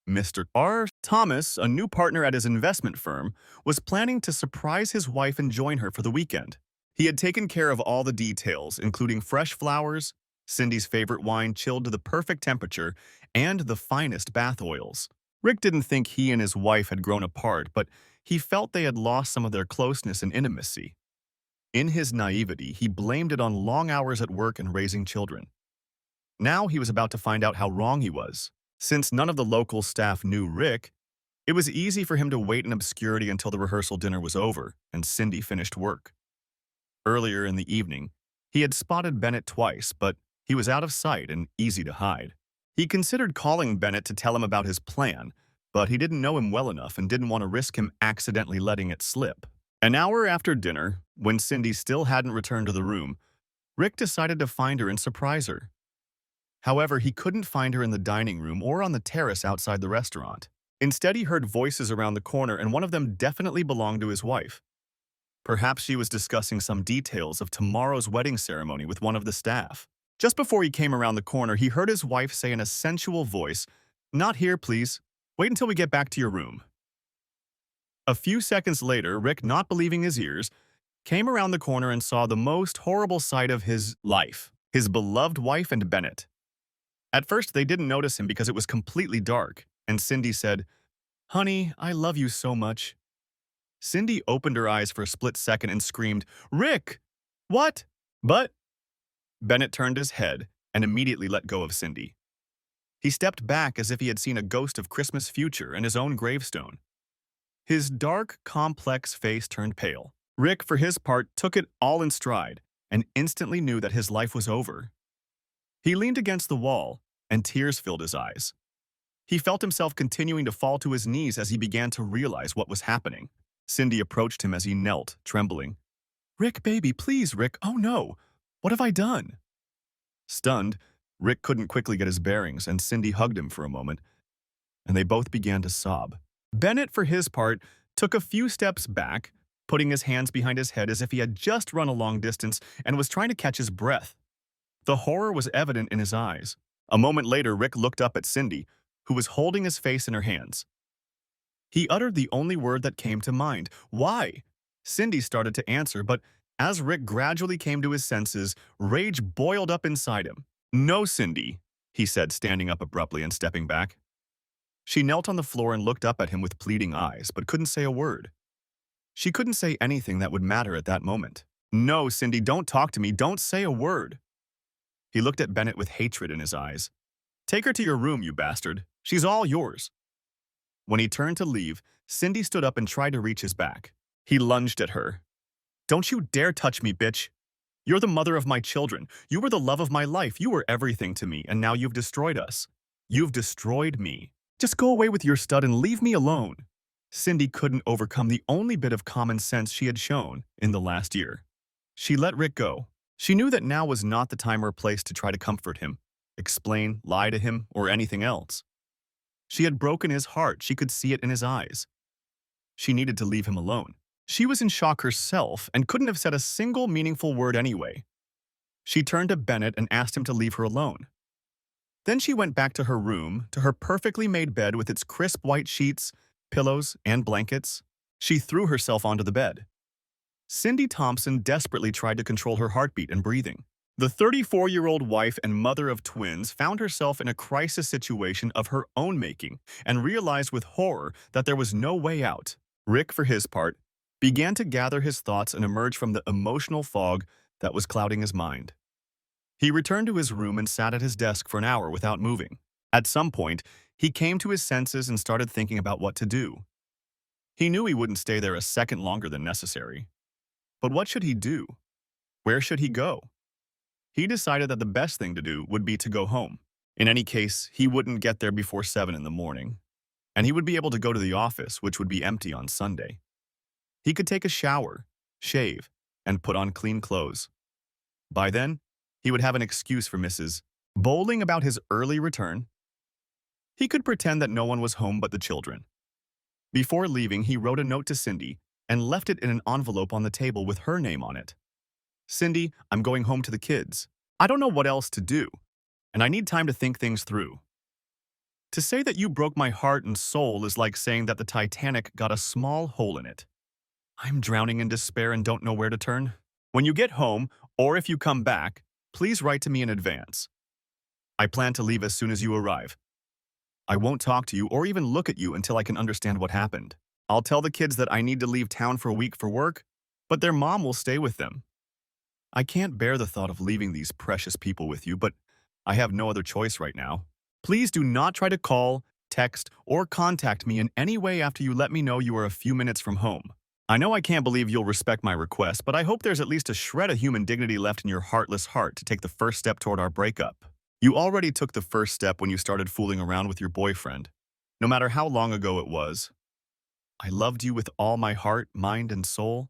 Mr. R. Thomas, a new partner at his investment firm, was planning to surprise his wife and join her for the weekend. He had taken care of all the details, including fresh flowers, Cindy's favorite wine chilled to the perfect temperature, and the finest bath oils. Rick didn't think he and his wife had grown apart, but he felt they had lost some of their closeness and intimacy. In his naivety, he blamed it on long hours at work and raising children. Now he was about to find out how wrong he was. Since none of the local staff knew Rick, it was easy for him to wait in obscurity until the rehearsal dinner was over and Cindy finished work. Earlier in the evening, he had spotted Bennett twice, but he was out of sight and easy to hide. He considered calling Bennett to tell him about his plan, but he didn't know him well enough and didn't want to risk him accidentally letting it slip. An hour after dinner, when Cindy still hadn't returned to the room, Rick decided to find her and surprise her. However, he couldn't find her in the dining room or on the terrace outside the restaurant. Instead, he heard voices around the corner, and one of them definitely belonged to his wife. Perhaps she was discussing some details of tomorrow's wedding ceremony with one of the staff. Just before he came around the corner, he heard his wife say in a sensual voice, "Not here, please. Wait until we get back to your room." A few seconds later, Rick, not believing his ears, came around the corner and saw the most horrible sight of his life: his beloved wife and Bennett. At first, they didn't notice him because it was completely dark, and Cindy said, "Honey, I love you so much." Cindy opened her eyes for a split second and screamed, "Rick! What?" But Bennett turned his head and immediately let go of Cindy. He stepped back as if he had seen a ghost of Christmas future and his own gravestone. His dark, complex face turned pale. Rick, for his part, took it all in stride and instantly knew that his life was over. He leaned against the wall, and tears filled his eyes. He felt himself continuing to fall to his knees as he began to realize what was happening. Cindy approached him as he knelt, trembling. "Rick, baby, please, Rick. Oh no. What have I done?" Stunned, Rick couldn't quickly get his bearings, and Cindy hugged him for a moment, and they both began to sob. Bennett, for his part, took a few steps back, putting his hands behind his head as if he had just run a long distance and was trying to catch his breath. The horror was evident in his eyes. A moment later, Rick looked up at Cindy, who was holding his face in her hands. He uttered the only word that came to mind: "Why?" Cindy started to answer, but as Rick gradually came to his senses, rage boiled up inside him. "No, Cindy," he said, standing up abruptly and stepping back. She knelt on the floor and looked up at him with pleading eyes, but couldn't say a word. She couldn't say anything that would matter at that moment. "No, Cindy, don't talk to me. Don't say a word." He looked at Bennett with hatred in his eyes. "Take her to your room, you bastard. She's all yours." When he turned to leave, Cindy stood up and tried to reach his back. He lunged at her. "Don't you dare touch me, bitch. You're the mother of my children. You were the love of my life. You were everything to me, and now you've destroyed us. You've destroyed me. Just go away with your stud and leave me alone." Cindy couldn't overcome the only bit of common sense she had shown in the last year. She let Rick go. She knew that now was not the time or place to try to comfort him, explain, lie to him, or anything else. She had broken his heart. She could see it in his eyes. She needed to leave him alone. She was in shock herself and couldn't have said a single meaningful word anyway. She turned to Bennett and asked him to leave her alone. Then she went back to her room, to her perfectly made bed with its crisp white sheets, pillows, and blankets. She threw herself onto the bed. Cindy Thompson desperately tried to control her heartbeat and breathing. The 34-year-old wife and mother of twins found herself in a crisis situation of her own making and realized with horror that there was no way out. Rick, for his part, began to gather his thoughts and emerge from the emotional fog that was clouding his mind. He returned to his room and sat at his desk for an hour without moving. At some point, he came to his senses and started thinking about what to do. He knew he wouldn't stay there a second longer than necessary. But what should he do? Where should he go? He decided that the best thing to do would be to go home. In any case, he wouldn't get there before 7 in the morning, and he would be able to go to the office, which would be empty on Sunday. He could take a shower, shave, and put on clean clothes. By then, he would have an excuse for Mrs. Bowling about his early return. He could pretend that no one was home but the children. Before leaving, he wrote a note to Cindy and left it in an envelope on the table with her name on it. "Cindy, I'm going home to the kids. I don't know what else to do, and I need time to think things through. To say that you broke my heart and soul is like saying that the Titanic got a small hole in it. I'm drowning in despair and don't know where to turn. When you get home, or if you come back, please write to me in advance. I plan to leave as soon as you arrive. I won't talk to you or even look at you until I can understand what happened. I'll tell the kids that I need to leave town for a week for work, but their mom will stay with them. I can't bear the thought of leaving these precious people with you, but I have no other choice right now. Please do not try to call, text, or contact me in any way after you let me know you are a few minutes from home. I know I can't believe you'll respect my request, but I hope there's at least a shred of human dignity left in your heartless heart to take the first step toward our breakup. You already took the first step when you started fooling around with your boyfriend, no matter how long ago it was. I loved you with all my heart, mind, and soul,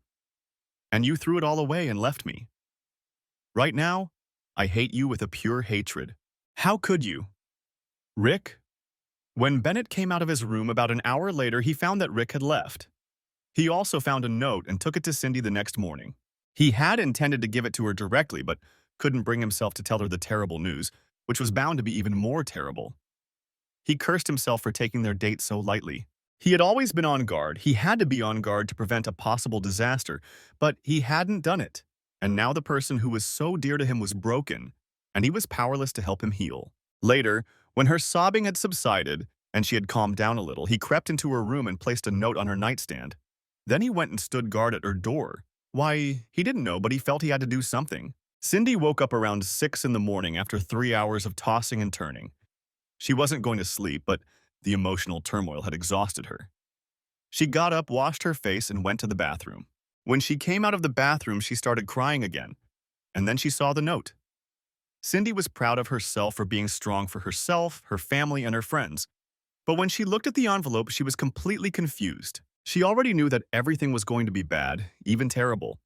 and you threw it all away and left me. Right now, I hate you with a pure hatred. How could you? Rick? When Bennett came out of his room about an hour later, he found that Rick had left. He also found a note and took it to Cindy the next morning. He had intended to give it to her directly, but couldn't bring himself to tell her the terrible news, which was bound to be even more terrible. He cursed himself for taking their date so lightly. He had always been on guard. He had to be on guard to prevent a possible disaster, but he hadn't done it. And now the person who was so dear to him was broken, and he was powerless to help him heal. Later, when her sobbing had subsided and she had calmed down a little, he crept into her room and placed a note on her nightstand. Then he went and stood guard at her door. Why, he didn't know, but he felt he had to do something. Cindy woke up around 6 in the morning after 3 hours of tossing and turning. She wasn't going to sleep, but the emotional turmoil had exhausted her. She got up, washed her face, and went to the bathroom. When she came out of the bathroom, she started crying again, and then she saw the note. Cindy was proud of herself for being strong for herself, her family, and her friends. But when she looked at the envelope, she was completely confused. She already knew that everything was going to be bad, even terrible.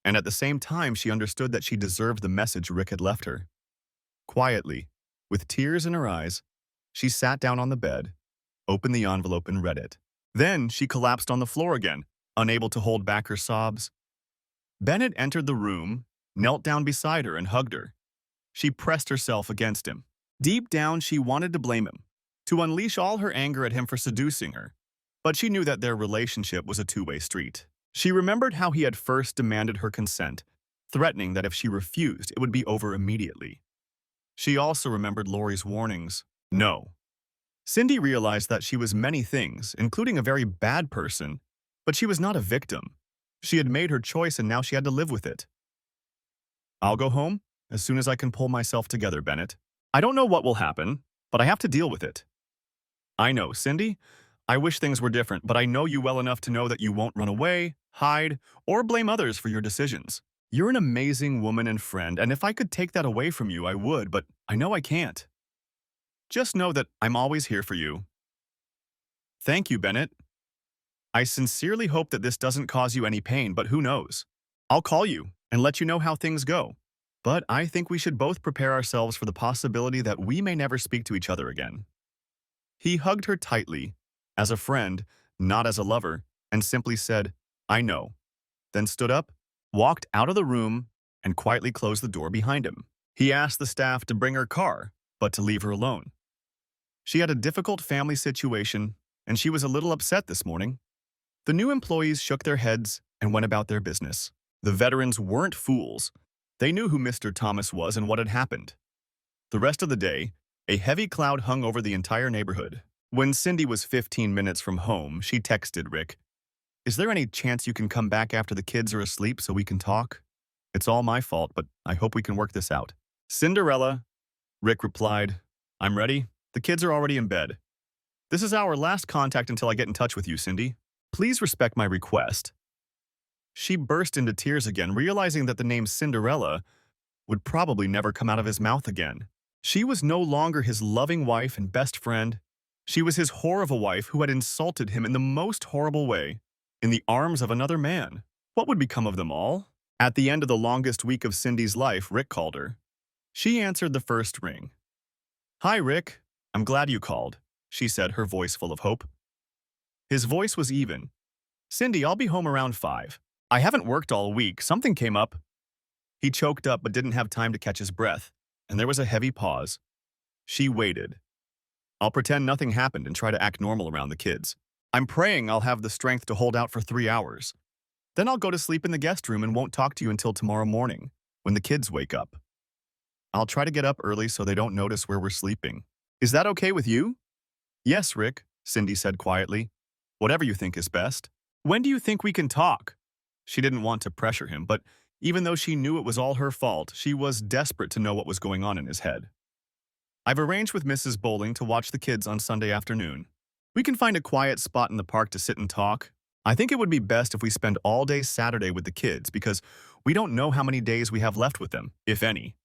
And at the same time, she understood that she deserved the message Rick had left her. Quietly, with tears in her eyes, she sat down on the bed, opened the envelope, and read it. Then she collapsed on the floor again, unable to hold back her sobs. Bennett entered the room, knelt down beside her, and hugged her. She pressed herself against him. Deep down, she wanted to blame him, to unleash all her anger at him for seducing her. But she knew that their relationship was a two-way street. She remembered how he had first demanded her consent, threatening that if she refused, it would be over immediately. She also remembered Lori's warnings. No. Cindy realized that she was many things, including a very bad person, but she was not a victim. She had made her choice and now she had to live with it. I'll go home as soon as I can pull myself together, Bennett. I don't know what will happen, but I have to deal with it. I know, Cindy. I wish things were different, but I know you well enough to know that you won't run away, hide, or blame others for your decisions. You're an amazing woman and friend, and if I could take that away from you, I would, but I know I can't. Just know that I'm always here for you. Thank you, Bennett. I sincerely hope that this doesn't cause you any pain, but who knows? I'll call you and let you know how things go. But I think we should both prepare ourselves for the possibility that we may never speak to each other again. He hugged her tightly, as a friend, not as a lover, and simply said, I know, then stood up, walked out of the room, and quietly closed the door behind him. He asked the staff to bring her car, but to leave her alone. She had a difficult family situation, and she was a little upset this morning. The new employees shook their heads and went about their business. The veterans weren't fools. They knew who Mr. Thomas was and what had happened. The rest of the day, a heavy cloud hung over the entire neighborhood. When Cindy was 15 minutes from home, she texted Rick, Is there any chance you can come back after the kids are asleep so we can talk? It's all my fault, but I hope we can work this out. Cinderella, Rick replied, I'm ready. The kids are already in bed. This is our last contact until I get in touch with you, Cindy. Please respect my request. She burst into tears again, realizing that the name Cinderella would probably never come out of his mouth again. She was no longer his loving wife and best friend. She was his whore of a wife who had insulted him in the most horrible way, in the arms of another man. What would become of them all? At the end of the longest week of Cindy's life, Rick called her. She answered the first ring. Hi, Rick. I'm glad you called, she said, her voice full of hope. His voice was even. Cindy, I'll be home around 5. I haven't worked all week. Something came up. He choked up but didn't have time to catch his breath, and there was a heavy pause. She waited. I'll pretend nothing happened and try to act normal around the kids. I'm praying I'll have the strength to hold out for 3 hours. Then I'll go to sleep in the guest room and won't talk to you until tomorrow morning, when the kids wake up. I'll try to get up early so they don't notice where we're sleeping. Is that okay with you? Yes, Rick, Cindy said quietly. Whatever you think is best. When do you think we can talk? She didn't want to pressure him, but even though she knew it was all her fault, she was desperate to know what was going on in his head. I've arranged with Mrs. Bowling to watch the kids on Sunday afternoon. We can find a quiet spot in the park to sit and talk. I think it would be best if we spend all day Saturday with the kids because we don't know how many days we have left with them, if any.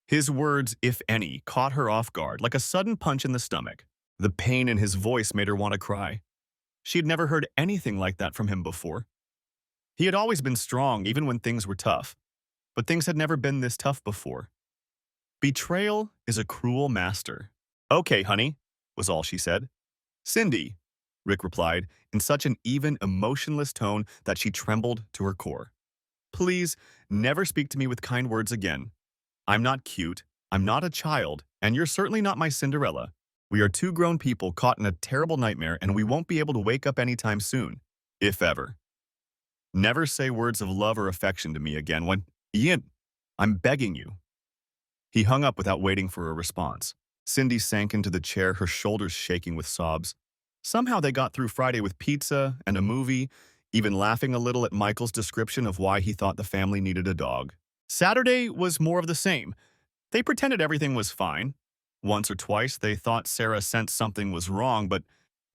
His words, if any, caught her off guard like a sudden punch in the stomach. The pain in his voice made her want to cry. She had never heard anything like that from him before. He had always been strong, even when things were tough, but things had never been this tough before. Betrayal is a cruel master. Okay, honey, was all she said. Cindy, Rick replied, in such an even, emotionless tone that she trembled to her core. Please, never speak to me with kind words again. I'm not cute, I'm not a child, and you're certainly not my Cinderella. We are two grown people caught in a terrible nightmare and we won't be able to wake up anytime soon, if ever. Never say words of love or affection to me again when, Ian, I'm begging you. He hung up without waiting for a response. Cindy sank into the chair, her shoulders shaking with sobs. Somehow they got through Friday with pizza and a movie, even laughing a little at Michael's description of why he thought the family needed a dog. Saturday was more of the same. They pretended everything was fine. Once or twice, they thought Sarah sensed something was wrong, but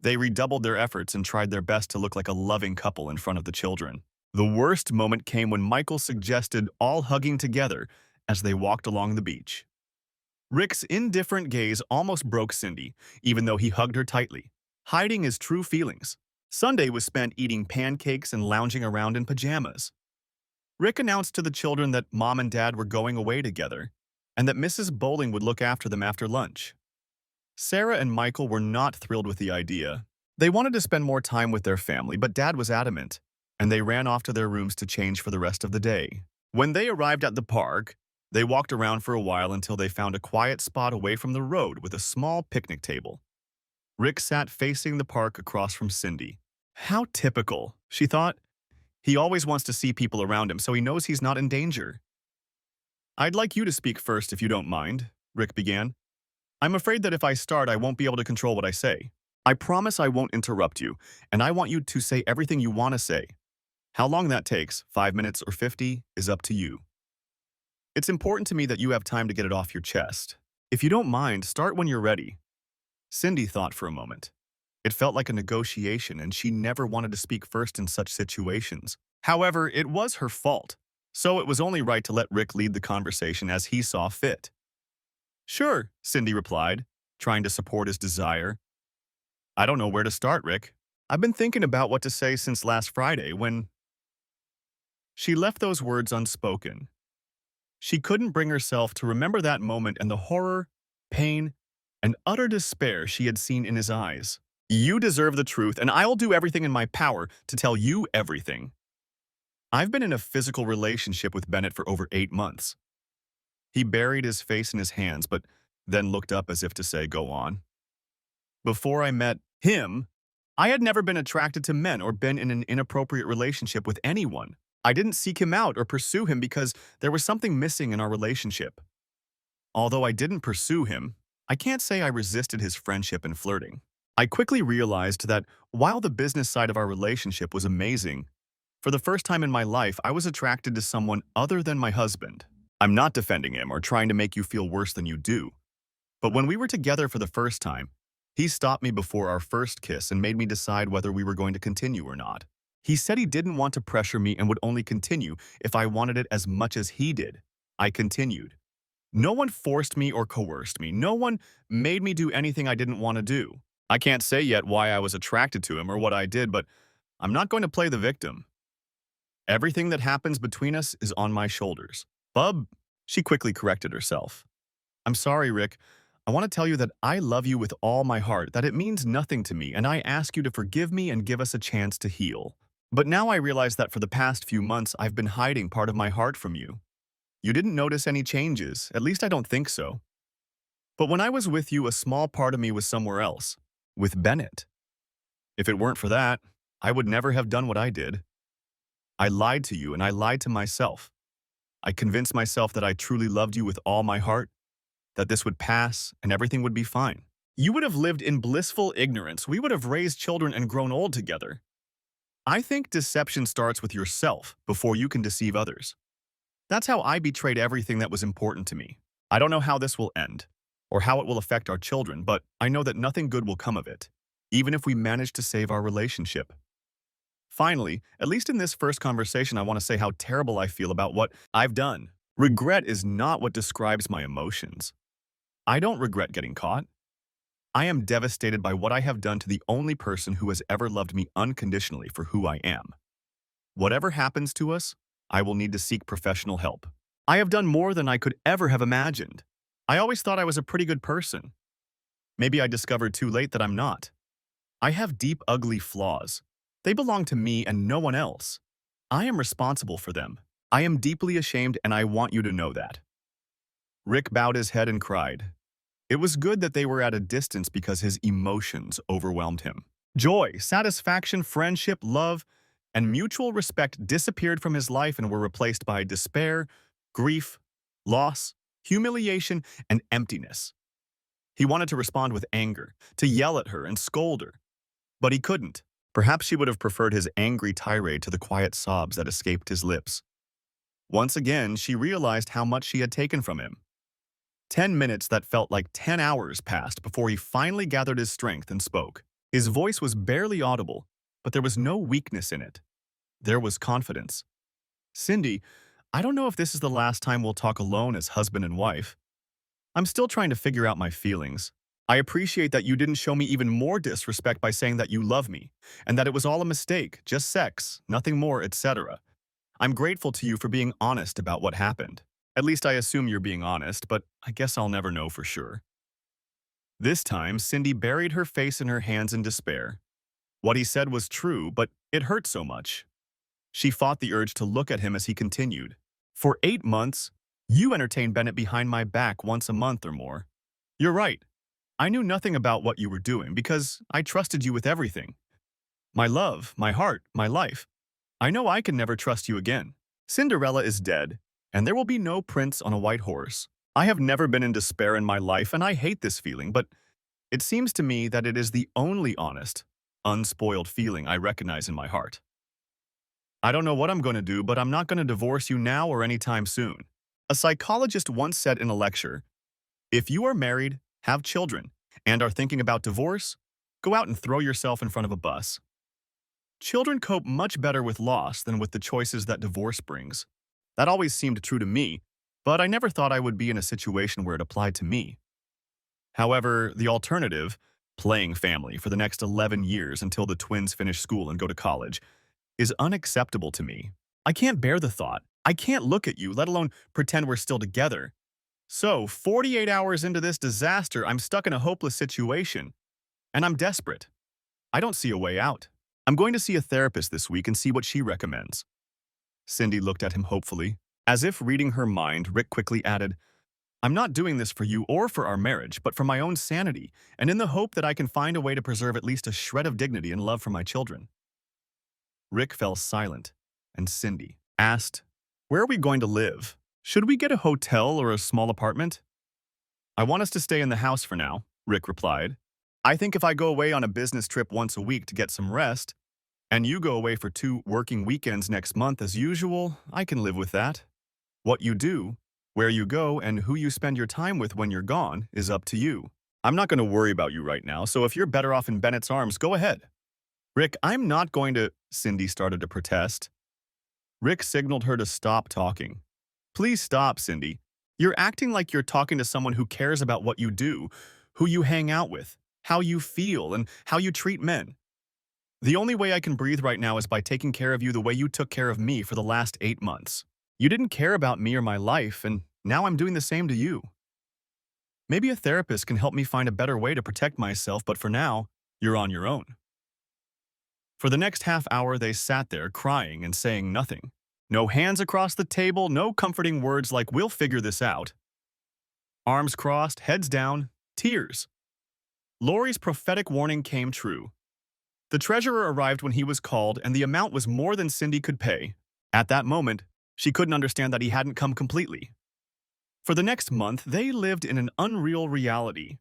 they redoubled their efforts and tried their best to look like a loving couple in front of the children. The worst moment came when Michael suggested all hugging together as they walked along the beach. Rick's indifferent gaze almost broke Cindy, even though he hugged her tightly, hiding his true feelings. Sunday was spent eating pancakes and lounging around in pajamas. Rick announced to the children that Mom and Dad were going away together, and that Mrs. Bowling would look after them after lunch. Sarah and Michael were not thrilled with the idea. They wanted to spend more time with their family, but Dad was adamant, and they ran off to their rooms to change for the rest of the day. When they arrived at the park, they walked around for a while until they found a quiet spot away from the road with a small picnic table. Rick sat facing the park across from Cindy. How typical, she thought. He always wants to see people around him, so he knows he's not in danger. I'd like you to speak first if you don't mind, Rick began. I'm afraid that if I start, I won't be able to control what I say. I promise I won't interrupt you, and I want you to say everything you want to say. How long that takes, 5 minutes or 50, is up to you. It's important to me that you have time to get it off your chest. If you don't mind, start when you're ready. Cindy thought for a moment. It felt like a negotiation, and she never wanted to speak first in such situations. However, it was her fault, so it was only right to let Rick lead the conversation as he saw fit. Sure, Cindy replied, trying to support his desire. I don't know where to start, Rick. I've been thinking about what to say since last Friday when... She left those words unspoken. She couldn't bring herself to remember that moment and the horror, pain, and utter despair she had seen in his eyes. You deserve the truth, and I'll do everything in my power to tell you everything. I've been in a physical relationship with Bennett for over 8 months. He buried his face in his hands, but then looked up as if to say, go on. Before I met him, I had never been attracted to men or been in an inappropriate relationship with anyone. I didn't seek him out or pursue him because there was something missing in our relationship. Although I didn't pursue him, I can't say I resisted his friendship and flirting. I quickly realized that while the business side of our relationship was amazing, for the first time in my life, I was attracted to someone other than my husband. I'm not defending him or trying to make you feel worse than you do. But when we were together for the first time, he stopped me before our first kiss and made me decide whether we were going to continue or not. He said he didn't want to pressure me and would only continue if I wanted it as much as he did. I continued. No one forced me or coerced me. No one made me do anything I didn't want to do. I can't say yet why I was attracted to him or what I did, but I'm not going to play the victim. Everything that happens between us is on my shoulders. Bub, she quickly corrected herself. I'm sorry, Rick. I want to tell you that I love you with all my heart, that it means nothing to me, and I ask you to forgive me and give us a chance to heal. But now I realize that for the past few months, I've been hiding part of my heart from you. You didn't notice any changes, at least I don't think so. But when I was with you, a small part of me was somewhere else, with Bennett. If it weren't for that, I would never have done what I did. I lied to you and I lied to myself. I convinced myself that I truly loved you with all my heart, that this would pass and everything would be fine. You would have lived in blissful ignorance. We would have raised children and grown old together. I think deception starts with yourself before you can deceive others. That's how I betrayed everything that was important to me. I don't know how this will end, or how it will affect our children, but I know that nothing good will come of it, even if we manage to save our relationship. Finally, at least in this first conversation, I want to say how terrible I feel about what I've done. Regret is not what describes my emotions. I don't regret getting caught. I am devastated by what I have done to the only person who has ever loved me unconditionally for who I am. Whatever happens to us, I will need to seek professional help. I have done more than I could ever have imagined. I always thought I was a pretty good person. Maybe I discovered too late that I'm not. I have deep, ugly flaws. They belong to me and no one else. I am responsible for them. I am deeply ashamed and I want you to know that. Rick bowed his head and cried. It was good that they were at a distance because his emotions overwhelmed him. Joy, satisfaction, friendship, love, and mutual respect disappeared from his life and were replaced by despair, grief, loss, humiliation, and emptiness. He wanted to respond with anger, to yell at her and scold her, but he couldn't. Perhaps she would have preferred his angry tirade to the quiet sobs that escaped his lips. Once again, she realized how much she had taken from him. 10 minutes that felt like 10 hours passed before he finally gathered his strength and spoke. His voice was barely audible, but there was no weakness in it. There was confidence. Cindy, I don't know if this is the last time we'll talk alone as husband and wife. I'm still trying to figure out my feelings. I appreciate that you didn't show me even more disrespect by saying that you love me, and that it was all a mistake, just sex, nothing more, etc. I'm grateful to you for being honest about what happened. At least I assume you're being honest, but I guess I'll never know for sure. This time, Cindy buried her face in her hands in despair. What he said was true, but it hurt so much. She fought the urge to look at him as he continued. For 8 months, you entertained Bennett behind my back once a month or more. You're right. I knew nothing about what you were doing because I trusted you with everything. My love, my heart, my life. I know I can never trust you again. Cinderella is dead, and there will be no prince on a white horse. I have never been in despair in my life, and I hate this feeling, but it seems to me that it is the only honest, unspoiled feeling I recognize in my heart. I don't know what I'm going to do, but I'm not going to divorce you now or anytime soon. A psychologist once said in a lecture, if you are married, have children, and are thinking about divorce, go out and throw yourself in front of a bus. Children cope much better with loss than with the choices that divorce brings. That always seemed true to me, but I never thought I would be in a situation where it applied to me. However, the alternative, playing family for the next 11 years until the twins finish school and go to college, is unacceptable to me. I can't bear the thought. I can't look at you, let alone pretend we're still together. So, 48 hours into this disaster, I'm stuck in a hopeless situation, and I'm desperate. I don't see a way out. I'm going to see a therapist this week and see what she recommends. Cindy looked at him hopefully. As if reading her mind, Rick quickly added, I'm not doing this for you or for our marriage, but for my own sanity, and in the hope that I can find a way to preserve at least a shred of dignity and love for my children. Rick fell silent, and Cindy asked, where are we going to live? Should we get a hotel or a small apartment? I want us to stay in the house for now, Rick replied. I think if I go away on a business trip once a week to get some rest, and you go away for 2 working weekends next month as usual, I can live with that. What you do, where you go, and who you spend your time with when you're gone is up to you. I'm not going to worry about you right now, so if you're better off in Bennett's arms, go ahead. Rick, I'm not going to, Cindy started to protest. Rick signaled her to stop talking. Please stop, Cindy. You're acting like you're talking to someone who cares about what you do, who you hang out with, how you feel, and how you treat men. The only way I can breathe right now is by taking care of you the way you took care of me for the last 8 months. You didn't care about me or my life, and now I'm doing the same to you. Maybe a therapist can help me find a better way to protect myself, but for now, you're on your own. For the next half hour, they sat there crying and saying nothing. No hands across the table, no comforting words like, we'll figure this out. Arms crossed, heads down, tears. Laurie's prophetic warning came true. The treasurer arrived when he was called, and the amount was more than Cindy could pay. At that moment, she couldn't understand that he hadn't come completely. For the next month, they lived in an unreal reality.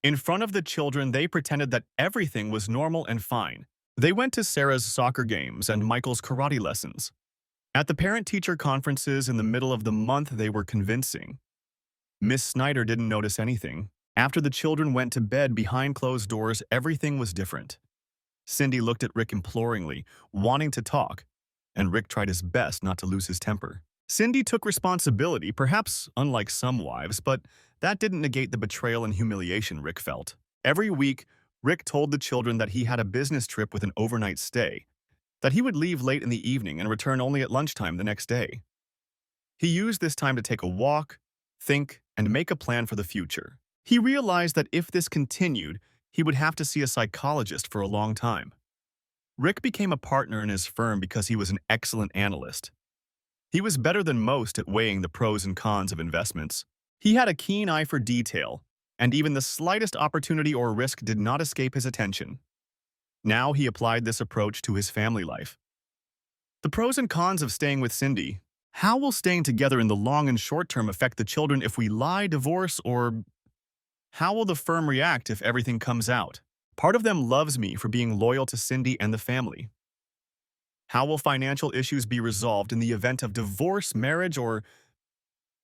In front of the children, they pretended that everything was normal and fine. They went to Sarah's soccer games and Michael's karate lessons. At the parent-teacher conferences in the middle of the month, they were convincing. Miss Snyder didn't notice anything. After the children went to bed behind closed doors, everything was different. Cindy looked at Rick imploringly, wanting to talk, and Rick tried his best not to lose his temper. Cindy took responsibility, perhaps unlike some wives, but that didn't negate the betrayal and humiliation Rick felt. Every week, Rick told the children that he had a business trip with an overnight stay, that he would leave late in the evening and return only at lunchtime the next day. He used this time to take a walk, think, and make a plan for the future. He realized that if this continued, he would have to see a psychologist for a long time. Rick became a partner in his firm because he was an excellent analyst. He was better than most at weighing the pros and cons of investments. He had a keen eye for detail, and even the slightest opportunity or risk did not escape his attention. Now he applied this approach to his family life. The pros and cons of staying with Cindy. How will staying together in the long and short term affect the children if we lie, divorce, or how will the firm react if everything comes out? Part of them loves me for being loyal to Cindy and the family. How will financial issues be resolved in the event of divorce, marriage, or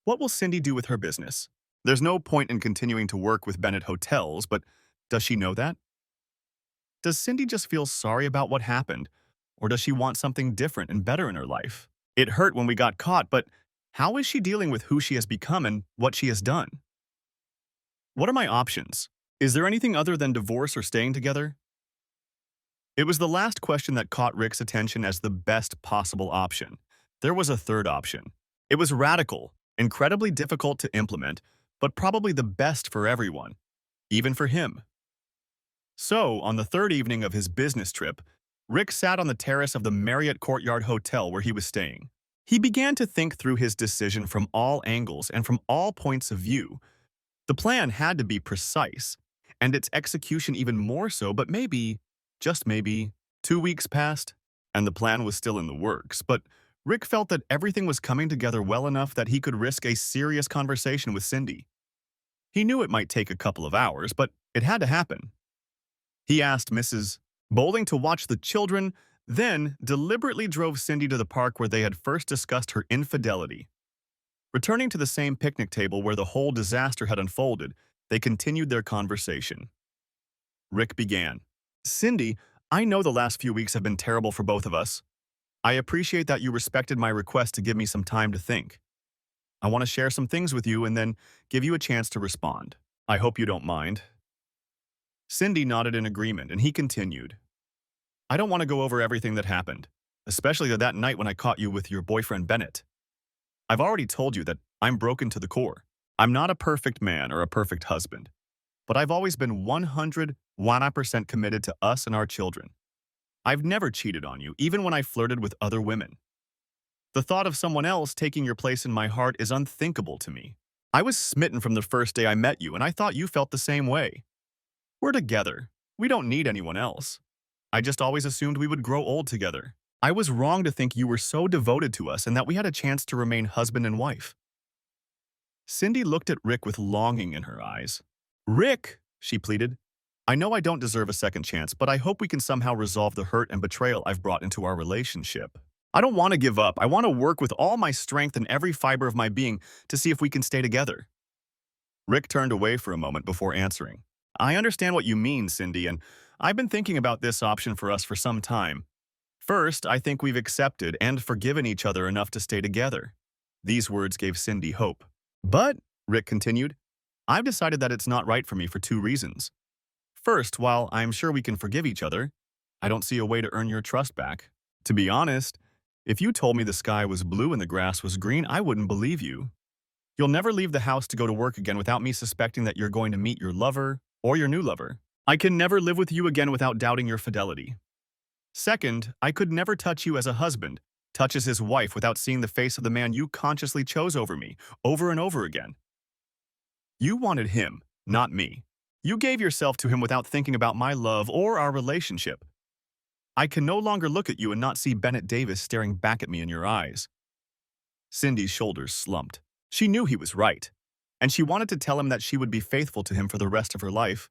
what will Cindy do with her business? There's no point in continuing to work with Bennett Hotels, but does she know that? Does Cindy just feel sorry about what happened, or does she want something different and better in her life? It hurt when we got caught, but how is she dealing with who she has become and what she has done? What are my options? Is there anything other than divorce or staying together? It was the last question that caught Rick's attention as the best possible option. There was a third option. It was radical, incredibly difficult to implement, but probably the best for everyone, even for him. So, on the third evening of his business trip, Rick sat on the terrace of the Marriott Courtyard Hotel where he was staying. He began to think through his decision from all angles and from all points of view. The plan had to be precise, and its execution even more so, but maybe, just maybe, 2 weeks passed, and the plan was still in the works. But Rick felt that everything was coming together well enough that he could risk a serious conversation with Cindy. He knew it might take a couple of hours, but it had to happen. He asked Mrs. Bowling to watch the children, then deliberately drove Cindy to the park where they had first discussed her infidelity. Returning to the same picnic table where the whole disaster had unfolded, they continued their conversation. Rick began. Cindy, I know the last few weeks have been terrible for both of us. I appreciate that you respected my request to give me some time to think. I want to share some things with you and then give you a chance to respond. I hope you don't mind. Cindy nodded in agreement, and he continued. I don't want to go over everything that happened, especially that night when I caught you with your boyfriend Bennett. I've already told you that I'm broken to the core. I'm not a perfect man or a perfect husband, but I've always been 101% committed to us and our children. I've never cheated on you, even when I flirted with other women. The thought of someone else taking your place in my heart is unthinkable to me. I was smitten from the first day I met you, and I thought you felt the same way. We're together. We don't need anyone else. I just always assumed we would grow old together. I was wrong to think you were so devoted to us and that we had a chance to remain husband and wife. Cindy looked at Rick with longing in her eyes. Rick, she pleaded, I know I don't deserve a second chance, but I hope we can somehow resolve the hurt and betrayal I've brought into our relationship. I don't want to give up. I want to work with all my strength and every fiber of my being to see if we can stay together. Rick turned away for a moment before answering. I understand what you mean, Cindy, and I've been thinking about this option for us for some time. First, I think we've accepted and forgiven each other enough to stay together. These words gave Cindy hope. But, Rick continued, I've decided that it's not right for me for 2 reasons. First, while I'm sure we can forgive each other, I don't see a way to earn your trust back. To be honest, if you told me the sky was blue and the grass was green, I wouldn't believe you. You'll never leave the house to go to work again without me suspecting that you're going to meet your lover or your new lover. I can never live with you again without doubting your fidelity. Second, I could never touch you as a husband, touch as his wife without seeing the face of the man you consciously chose over me, over and over again. You wanted him, not me. You gave yourself to him without thinking about my love or our relationship. I can no longer look at you and not see Bennett Davis staring back at me in your eyes. Cindy's shoulders slumped. She knew he was right, and she wanted to tell him that she would be faithful to him for the rest of her life,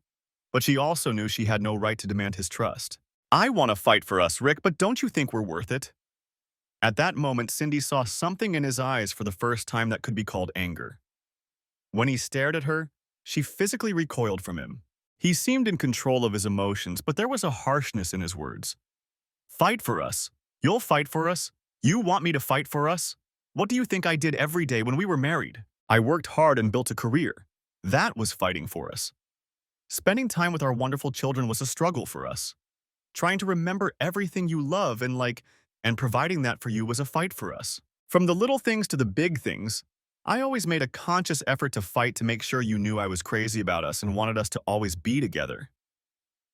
but she also knew she had no right to demand his trust. I want to fight for us, Rick, but don't you think we're worth it? At that moment, Cindy saw something in his eyes for the first time that could be called anger. When he stared at her, she physically recoiled from him. He seemed in control of his emotions, but there was a harshness in his words. Fight for us? You'll fight for us? You want me to fight for us? What do you think I did every day when we were married? I worked hard and built a career. That was fighting for us. Spending time with our wonderful children was a struggle for us. Trying to remember everything you love and providing that for you was a fight for us. From the little things to the big things, I always made a conscious effort to fight to make sure you knew I was crazy about us and wanted us to always be together.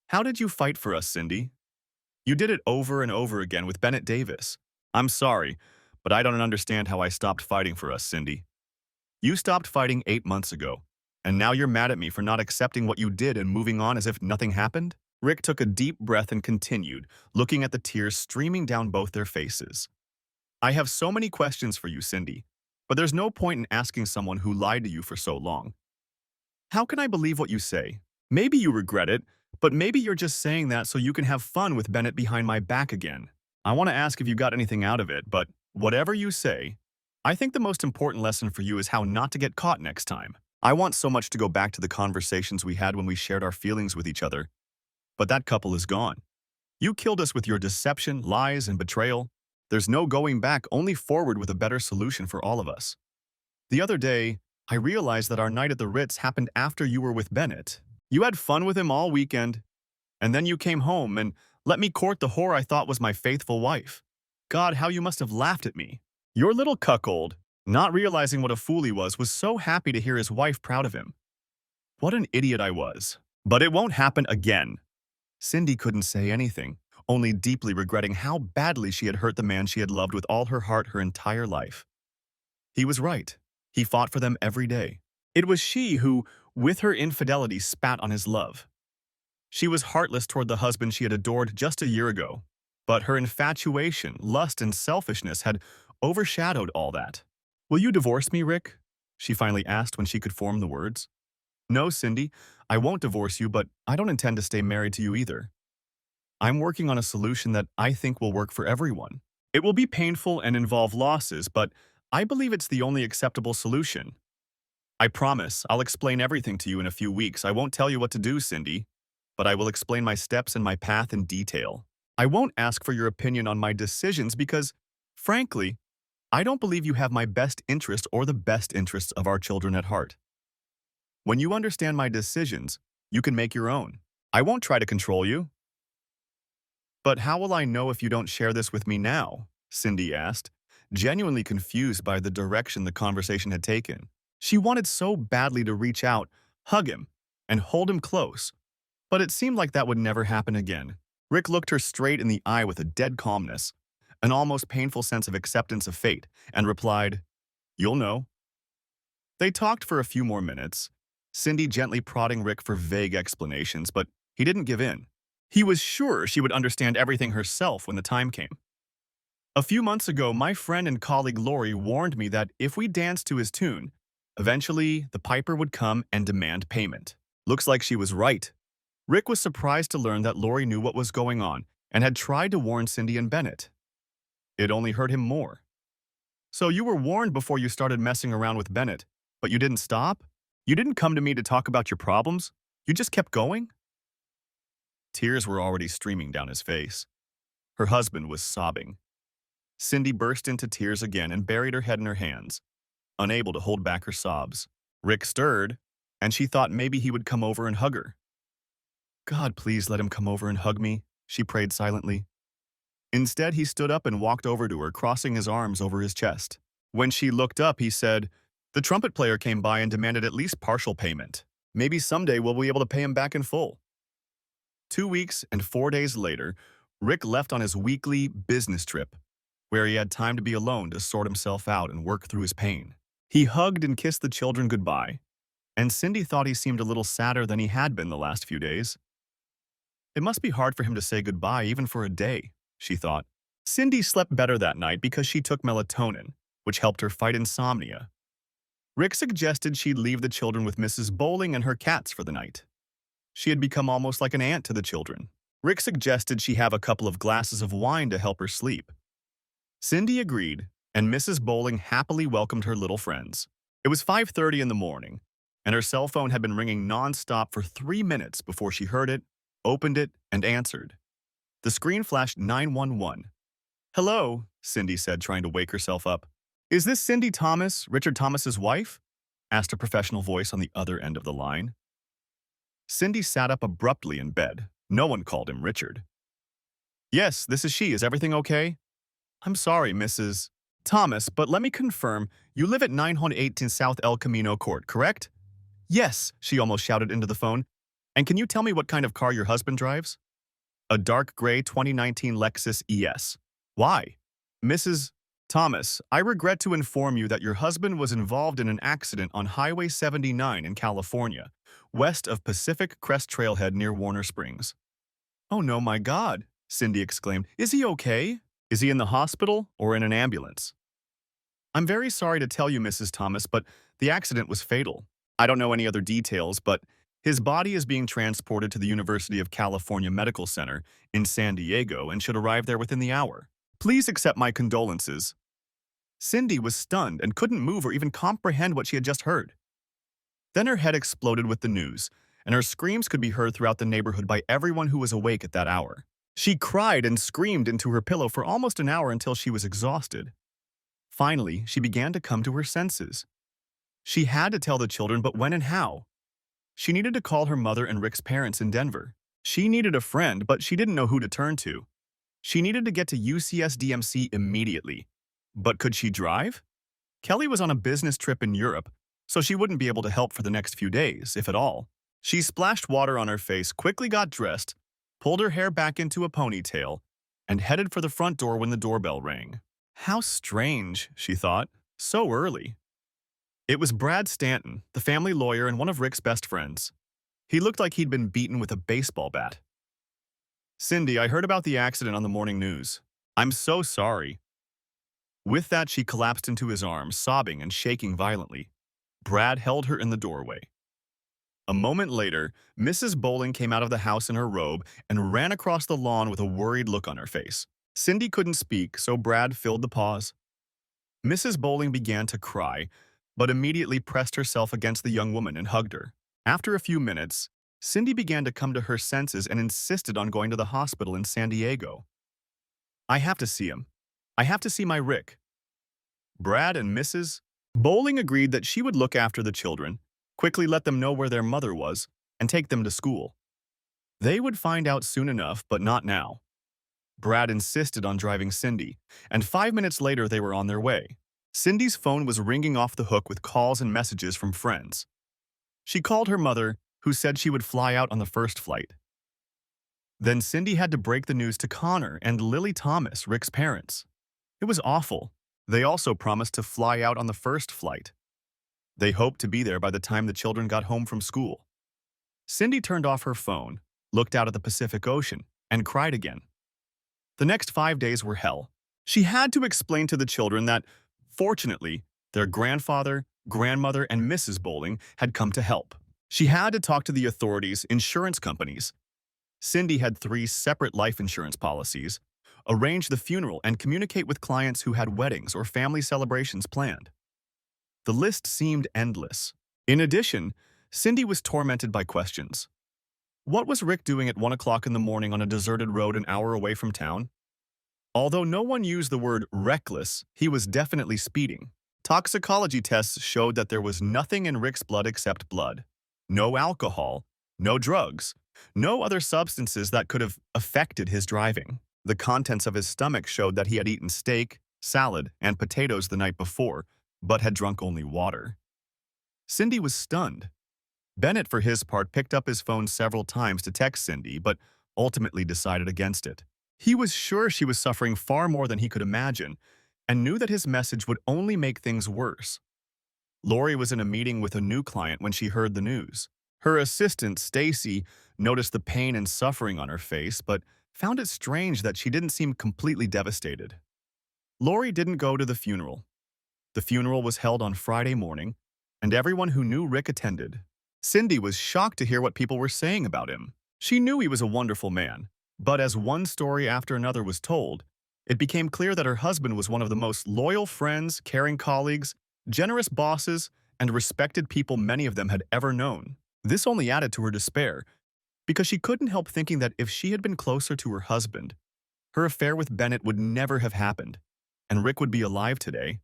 How did you fight for us, Cindy? You did it over and over again with Bennett Davis. I'm sorry, but I don't understand how I stopped fighting for us, Cindy. You stopped fighting 8 months ago, and now you're mad at me for not accepting what you did and moving on as if nothing happened? Rick took a deep breath and continued, looking at the tears streaming down both their faces. I have so many questions for you, Cindy, but there's no point in asking someone who lied to you for so long. How can I believe what you say? Maybe you regret it, but maybe you're just saying that so you can have fun with Bennett behind my back again. I want to ask if you got anything out of it, but whatever you say, I think the most important lesson for you is how not to get caught next time. I want so much to go back to the conversations we had when we shared our feelings with each other, but that couple is gone. You killed us with your deception, lies, and betrayal. There's no going back, only forward with a better solution for all of us. The other day, I realized that our night at the Ritz happened after you were with Bennett. You had fun with him all weekend, and then you came home and let me court the whore I thought was my faithful wife. God, how you must have laughed at me. Your little cuckold, not realizing what a fool he was so happy to hear his wife proud of him. What an idiot I was. But it won't happen again. Cindy couldn't say anything, only deeply regretting how badly she had hurt the man she had loved with all her heart her entire life. He was right. He fought for them every day. It was she who, with her infidelity, spat on his love. She was heartless toward the husband she had adored just a year ago, but her infatuation, lust, and selfishness had overshadowed all that. Will you divorce me, Rick? She finally asked when she could form the words. No, Cindy, I won't divorce you, but I don't intend to stay married to you either. I'm working on a solution that I think will work for everyone. It will be painful and involve losses, but I believe it's the only acceptable solution. I promise I'll explain everything to you in a few weeks. I won't tell you what to do, Cindy, but I will explain my steps and my path in detail. I won't ask for your opinion on my decisions because, frankly, I don't believe you have my best interest or the best interests of our children at heart. When you understand my decisions, you can make your own. I won't try to control you. But how will I know if you don't share this with me now? Cindy asked, genuinely confused by the direction the conversation had taken. She wanted so badly to reach out, hug him, and hold him close, but it seemed like that would never happen again. Rick looked her straight in the eye with a dead calmness, an almost painful sense of acceptance of fate, and replied, "You'll know." They talked for a few more minutes, Cindy gently prodding Rick for vague explanations, but he didn't give in. He was sure she would understand everything herself when the time came. A few months ago, my friend and colleague Lori warned me that if we danced to his tune, eventually the piper would come and demand payment. Looks like she was right. Rick was surprised to learn that Lori knew what was going on and had tried to warn Cindy and Bennett. It only hurt him more. So you were warned before you started messing around with Bennett, but you didn't stop? You didn't come to me to talk about your problems? You just kept going? Tears were already streaming down his face. Her husband was sobbing. Cindy burst into tears again and buried her head in her hands, unable to hold back her sobs. Rick stirred, and she thought maybe he would come over and hug her. God, please let him come over and hug me, she prayed silently. Instead, he stood up and walked over to her, crossing his arms over his chest. When she looked up, he said, "The trumpet player came by and demanded at least partial payment. Maybe someday we'll be able to pay him back in full." 2 weeks and 4 days later, Rick left on his weekly business trip, where he had time to be alone to sort himself out and work through his pain. He hugged and kissed the children goodbye, and Cindy thought he seemed a little sadder than he had been the last few days. It must be hard for him to say goodbye even for a day, she thought. Cindy slept better that night because she took melatonin, which helped her fight insomnia. Rick suggested she'd leave the children with Mrs. Bowling and her cats for the night. She had become almost like an aunt to the children. Rick suggested she have a couple of glasses of wine to help her sleep. Cindy agreed, and Mrs. Bowling happily welcomed her little friends. It was 5:30 in the morning, and her cell phone had been ringing nonstop for 3 minutes before she heard it, opened it, and answered. The screen flashed 911. "Hello," Cindy said, trying to wake herself up. "Is this Cindy Thomas, Richard Thomas's wife?" asked a professional voice on the other end of the line. Cindy sat up abruptly in bed. No one called him Richard. Yes, this is she. Is everything okay? I'm sorry, Mrs. Thomas, but let me confirm. You live at 918 South El Camino Court, correct? Yes, she almost shouted into the phone. And can you tell me what kind of car your husband drives? A dark gray 2019 Lexus ES. Why? Mrs. Thomas, I regret to inform you that your husband was involved in an accident on Highway 79 in California, west of Pacific Crest Trailhead near Warner Springs. Oh no, my God, Cindy exclaimed. Is he okay? Is he in the hospital or in an ambulance? I'm very sorry to tell you, Mrs. Thomas, but the accident was fatal. I don't know any other details, but his body is being transported to the University of California Medical Center in San Diego and should arrive there within the hour. Please accept my condolences. Cindy was stunned and couldn't move or even comprehend what she had just heard. Then her head exploded with the news, and her screams could be heard throughout the neighborhood by everyone who was awake at that hour. She cried and screamed into her pillow for almost an hour until she was exhausted. Finally, she began to come to her senses. She had to tell the children, but when and how? She needed to call her mother and Rick's parents in Denver. She needed a friend, but she didn't know who to turn to. She needed to get to UCSDMC immediately. But could she drive? Kelly was on a business trip in Europe, so she wouldn't be able to help for the next few days, if at all. She splashed water on her face, quickly got dressed, pulled her hair back into a ponytail, and headed for the front door when the doorbell rang. How strange, she thought. So early. It was Brad Stanton, the family lawyer and one of Rick's best friends. He looked like he'd been beaten with a baseball bat. Cindy, I heard about the accident on the morning news. I'm so sorry. With that, she collapsed into his arms, sobbing and shaking violently. Brad held her in the doorway. A moment later, Mrs. Bowling came out of the house in her robe and ran across the lawn with a worried look on her face. Cindy couldn't speak, so Brad filled the pause. Mrs. Bowling began to cry, but immediately pressed herself against the young woman and hugged her. After a few minutes, Cindy began to come to her senses and insisted on going to the hospital in San Diego. I have to see him. I have to see my Rick. Brad and Mrs. Bowling agreed that she would look after the children, quickly let them know where their mother was, and take them to school. They would find out soon enough, but not now. Brad insisted on driving Cindy, and 5 minutes later they were on their way. Cindy's phone was ringing off the hook with calls and messages from friends. She called her mother, who said she would fly out on the first flight. Then Cindy had to break the news to Connor and Lily Thomas, Rick's parents. It was awful. They also promised to fly out on the first flight. They hoped to be there by the time the children got home from school. Cindy turned off her phone, looked out at the Pacific Ocean, and cried again. The next 5 days were hell. She had to explain to the children that, fortunately, their grandfather, grandmother, and Mrs. Bowling had come to help. She had to talk to the authorities, insurance companies. Cindy had 3 separate life insurance policies, arrange the funeral, and communicate with clients who had weddings or family celebrations planned. The list seemed endless. In addition, Cindy was tormented by questions. What was Rick doing at 1 o'clock in the morning on a deserted road an hour away from town? Although no one used the word reckless, he was definitely speeding. Toxicology tests showed that there was nothing in Rick's blood except blood. No alcohol, no drugs, no other substances that could have affected his driving. The contents of his stomach showed that he had eaten steak, salad, and potatoes the night before, but had drunk only water. Cindy was stunned. Bennett, for his part, picked up his phone several times to text Cindy, but ultimately decided against it. He was sure she was suffering far more than he could imagine, and knew that his message would only make things worse. Lori was in a meeting with a new client when she heard the news. Her assistant, Stacy, noticed the pain and suffering on her face, but found it strange that she didn't seem completely devastated. Lori didn't go to the funeral. The funeral was held on Friday morning, and everyone who knew Rick attended. Cindy was shocked to hear what people were saying about him. She knew he was a wonderful man, but as one story after another was told, it became clear that her husband was one of the most loyal friends, caring colleagues, generous bosses, and respected people many of them had ever known. This only added to her despair, because she couldn't help thinking that if she had been closer to her husband, her affair with Bennett would never have happened, and Rick would be alive today.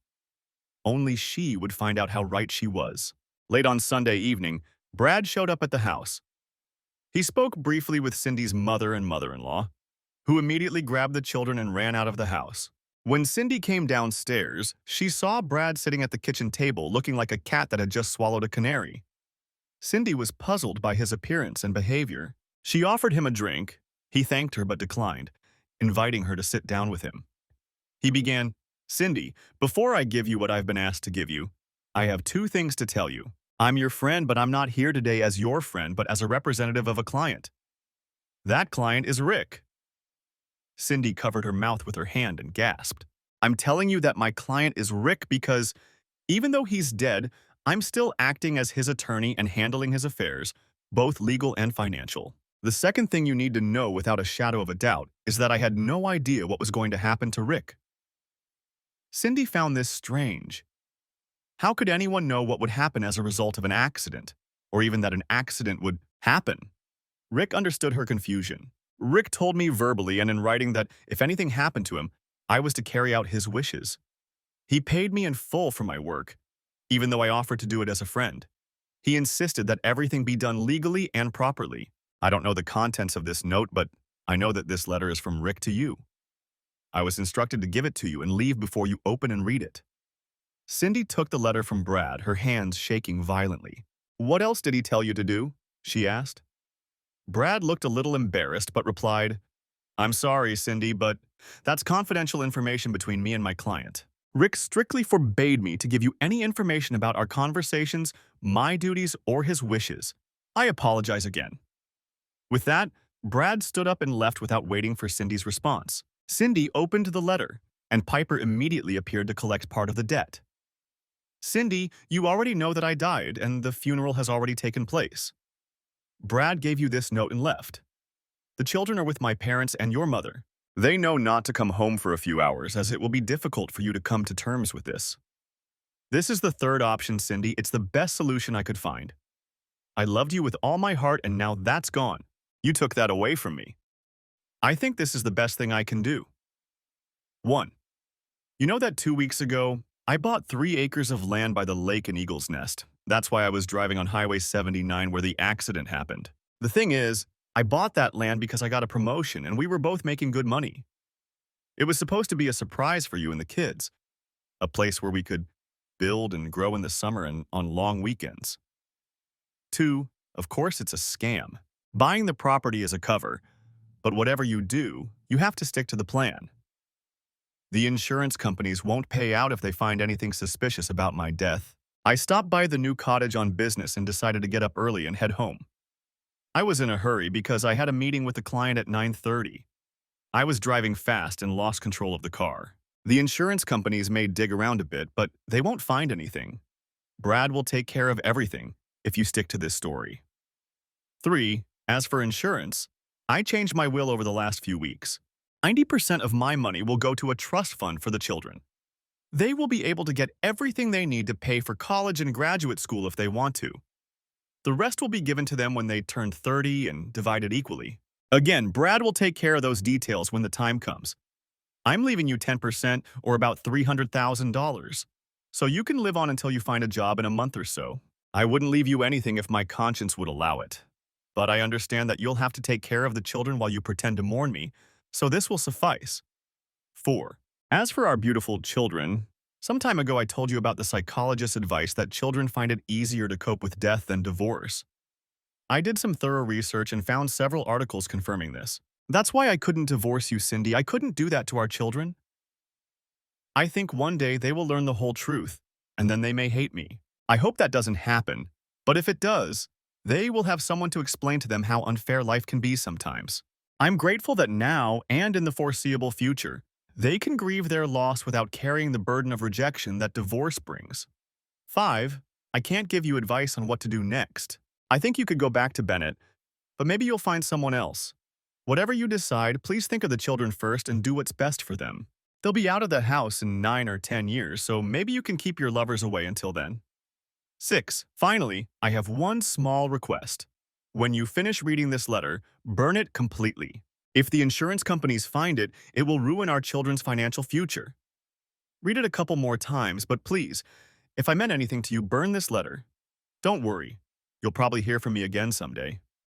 Only she would find out how right she was. Late on Sunday evening, Brad showed up at the house. He spoke briefly with Cindy's mother and mother-in-law, who immediately grabbed the children and ran out of the house. When Cindy came downstairs, she saw Brad sitting at the kitchen table looking like a cat that had just swallowed a canary. Cindy was puzzled by his appearance and behavior. She offered him a drink. He thanked her but declined, inviting her to sit down with him. He began, "Cindy, before I give you what I've been asked to give you, I have two things to tell you. I'm your friend, but I'm not here today as your friend, but as a representative of a client. That client is Rick." Cindy covered her mouth with her hand and gasped. "I'm telling you that my client is Rick because, even though he's dead, I'm still acting as his attorney and handling his affairs, both legal and financial. The second thing you need to know without a shadow of a doubt is that I had no idea what was going to happen to Rick." Cindy found this strange. How could anyone know what would happen as a result of an accident, or even that an accident would happen? Rick understood her confusion. "Rick told me verbally and in writing that if anything happened to him, I was to carry out his wishes. He paid me in full for my work, even though I offered to do it as a friend. He insisted that everything be done legally and properly. I don't know the contents of this note, but I know that this letter is from Rick to you. I was instructed to give it to you and leave before you open and read it." Cindy took the letter from Brad, her hands shaking violently. "What else did he tell you to do?" she asked. Brad looked a little embarrassed but replied, "I'm sorry, Cindy, but that's confidential information between me and my client. Rick strictly forbade me to give you any information about our conversations, my duties, or his wishes. I apologize again." With that, Brad stood up and left without waiting for Cindy's response. Cindy opened the letter, and Piper immediately appeared to collect part of the debt. "Cindy, you already know that I died, and the funeral has already taken place. Brad gave you this note and left. The children are with my parents and your mother. They know not to come home for a few hours, as it will be difficult for you to come to terms with this. This is the third option, Cindy. It's the best solution I could find. I loved you with all my heart, and now that's gone. You took that away from me. I think this is the best thing I can do. 1. You know that 2 weeks ago, I bought 3 acres of land by the lake in Eagle's Nest. That's why I was driving on Highway 79 where the accident happened. The thing is, I bought that land because I got a promotion and we were both making good money. It was supposed to be a surprise for you and the kids, a place where we could build and grow in the summer and on long weekends. 2, of course it's a scam. Buying the property is a cover, but whatever you do, you have to stick to the plan. The insurance companies won't pay out if they find anything suspicious about my death. I stopped by the new cottage on business and decided to get up early and head home. I was in a hurry because I had a meeting with the client at 9:30. I was driving fast and lost control of the car. The insurance companies may dig around a bit, but they won't find anything. Brad will take care of everything if you stick to this story. 3. As for insurance, I changed my will over the last few weeks. 90% of my money will go to a trust fund for the children. They will be able to get everything they need to pay for college and graduate school if they want to. The rest will be given to them when they turn 30 and divided equally. Again, Brad will take care of those details when the time comes. I'm leaving you 10% or about $300,000. So you can live on until you find a job in a month or so. I wouldn't leave you anything if my conscience would allow it. But I understand that you'll have to take care of the children while you pretend to mourn me, so this will suffice. 4. As for our beautiful children, some time ago I told you about the psychologist's advice that children find it easier to cope with death than divorce. I did some thorough research and found several articles confirming this. That's why I couldn't divorce you, Cindy. I couldn't do that to our children. I think one day they will learn the whole truth, and then they may hate me. I hope that doesn't happen, but if it does, they will have someone to explain to them how unfair life can be sometimes. I'm grateful that now and in the foreseeable future, they can grieve their loss without carrying the burden of rejection that divorce brings. 5. I can't give you advice on what to do next. I think you could go back to Bennett, but maybe you'll find someone else. Whatever you decide, please think of the children first and do what's best for them. They'll be out of the house in 9 or 10 years, so maybe you can keep your lovers away until then. 6. Finally, I have one small request. When you finish reading this letter, burn it completely. If the insurance companies find it, it will ruin our children's financial future. Read it a couple more times, but please, if I meant anything to you, burn this letter. Don't worry. You'll probably hear from me again someday.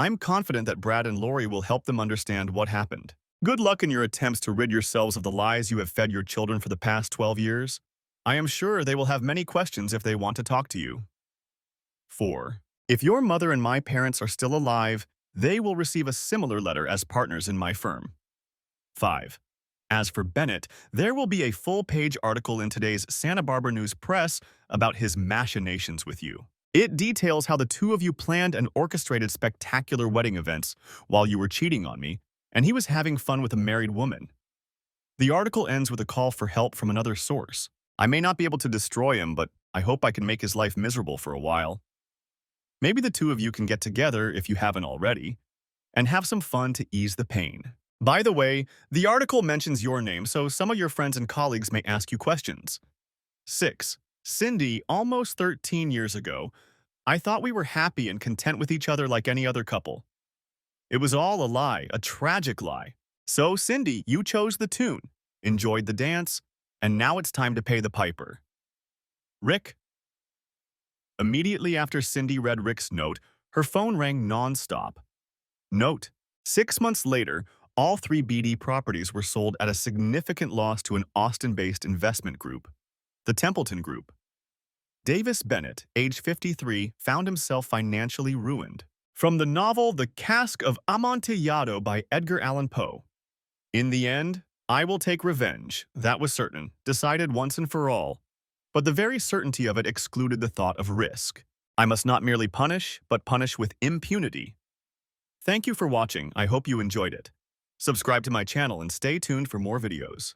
I'm confident that Brad and Lori will help them understand what happened. Good luck in your attempts to rid yourselves of the lies you have fed your children for the past 12 years. I am sure they will have many questions if they want to talk to you. 4. If your mother and my parents are still alive, they will receive a similar letter as partners in my firm. 5. As for Bennett, there will be a full-page article in today's Santa Barbara News Press about his machinations with you. It details how the two of you planned and orchestrated spectacular wedding events while you were cheating on me, and he was having fun with a married woman. The article ends with a call for help from another source. I may not be able to destroy him, but I hope I can make his life miserable for a while. Maybe the two of you can get together if you haven't already, and have some fun to ease the pain. By the way, the article mentions your name, so some of your friends and colleagues may ask you questions. 6. Cindy, almost 13 years ago, I thought we were happy and content with each other like any other couple. It was all a lie, a tragic lie. So, Cindy, you chose the tune, enjoyed the dance, and now it's time to pay the piper. Rick? Immediately after Cindy read Rick's note, her phone rang non-stop. Note: 6 months later, all 3 BD properties were sold at a significant loss to an Austin-based investment group, the Templeton Group. Davis Bennett, age 53, found himself financially ruined. From the novel The Cask of Amontillado by Edgar Allan Poe. In the end, I will take revenge, that was certain, decided once and for all. But the very certainty of it excluded the thought of risk. I must not merely punish, but punish with impunity. Thank you for watching, I hope you enjoyed it. Subscribe to my channel and stay tuned for more videos.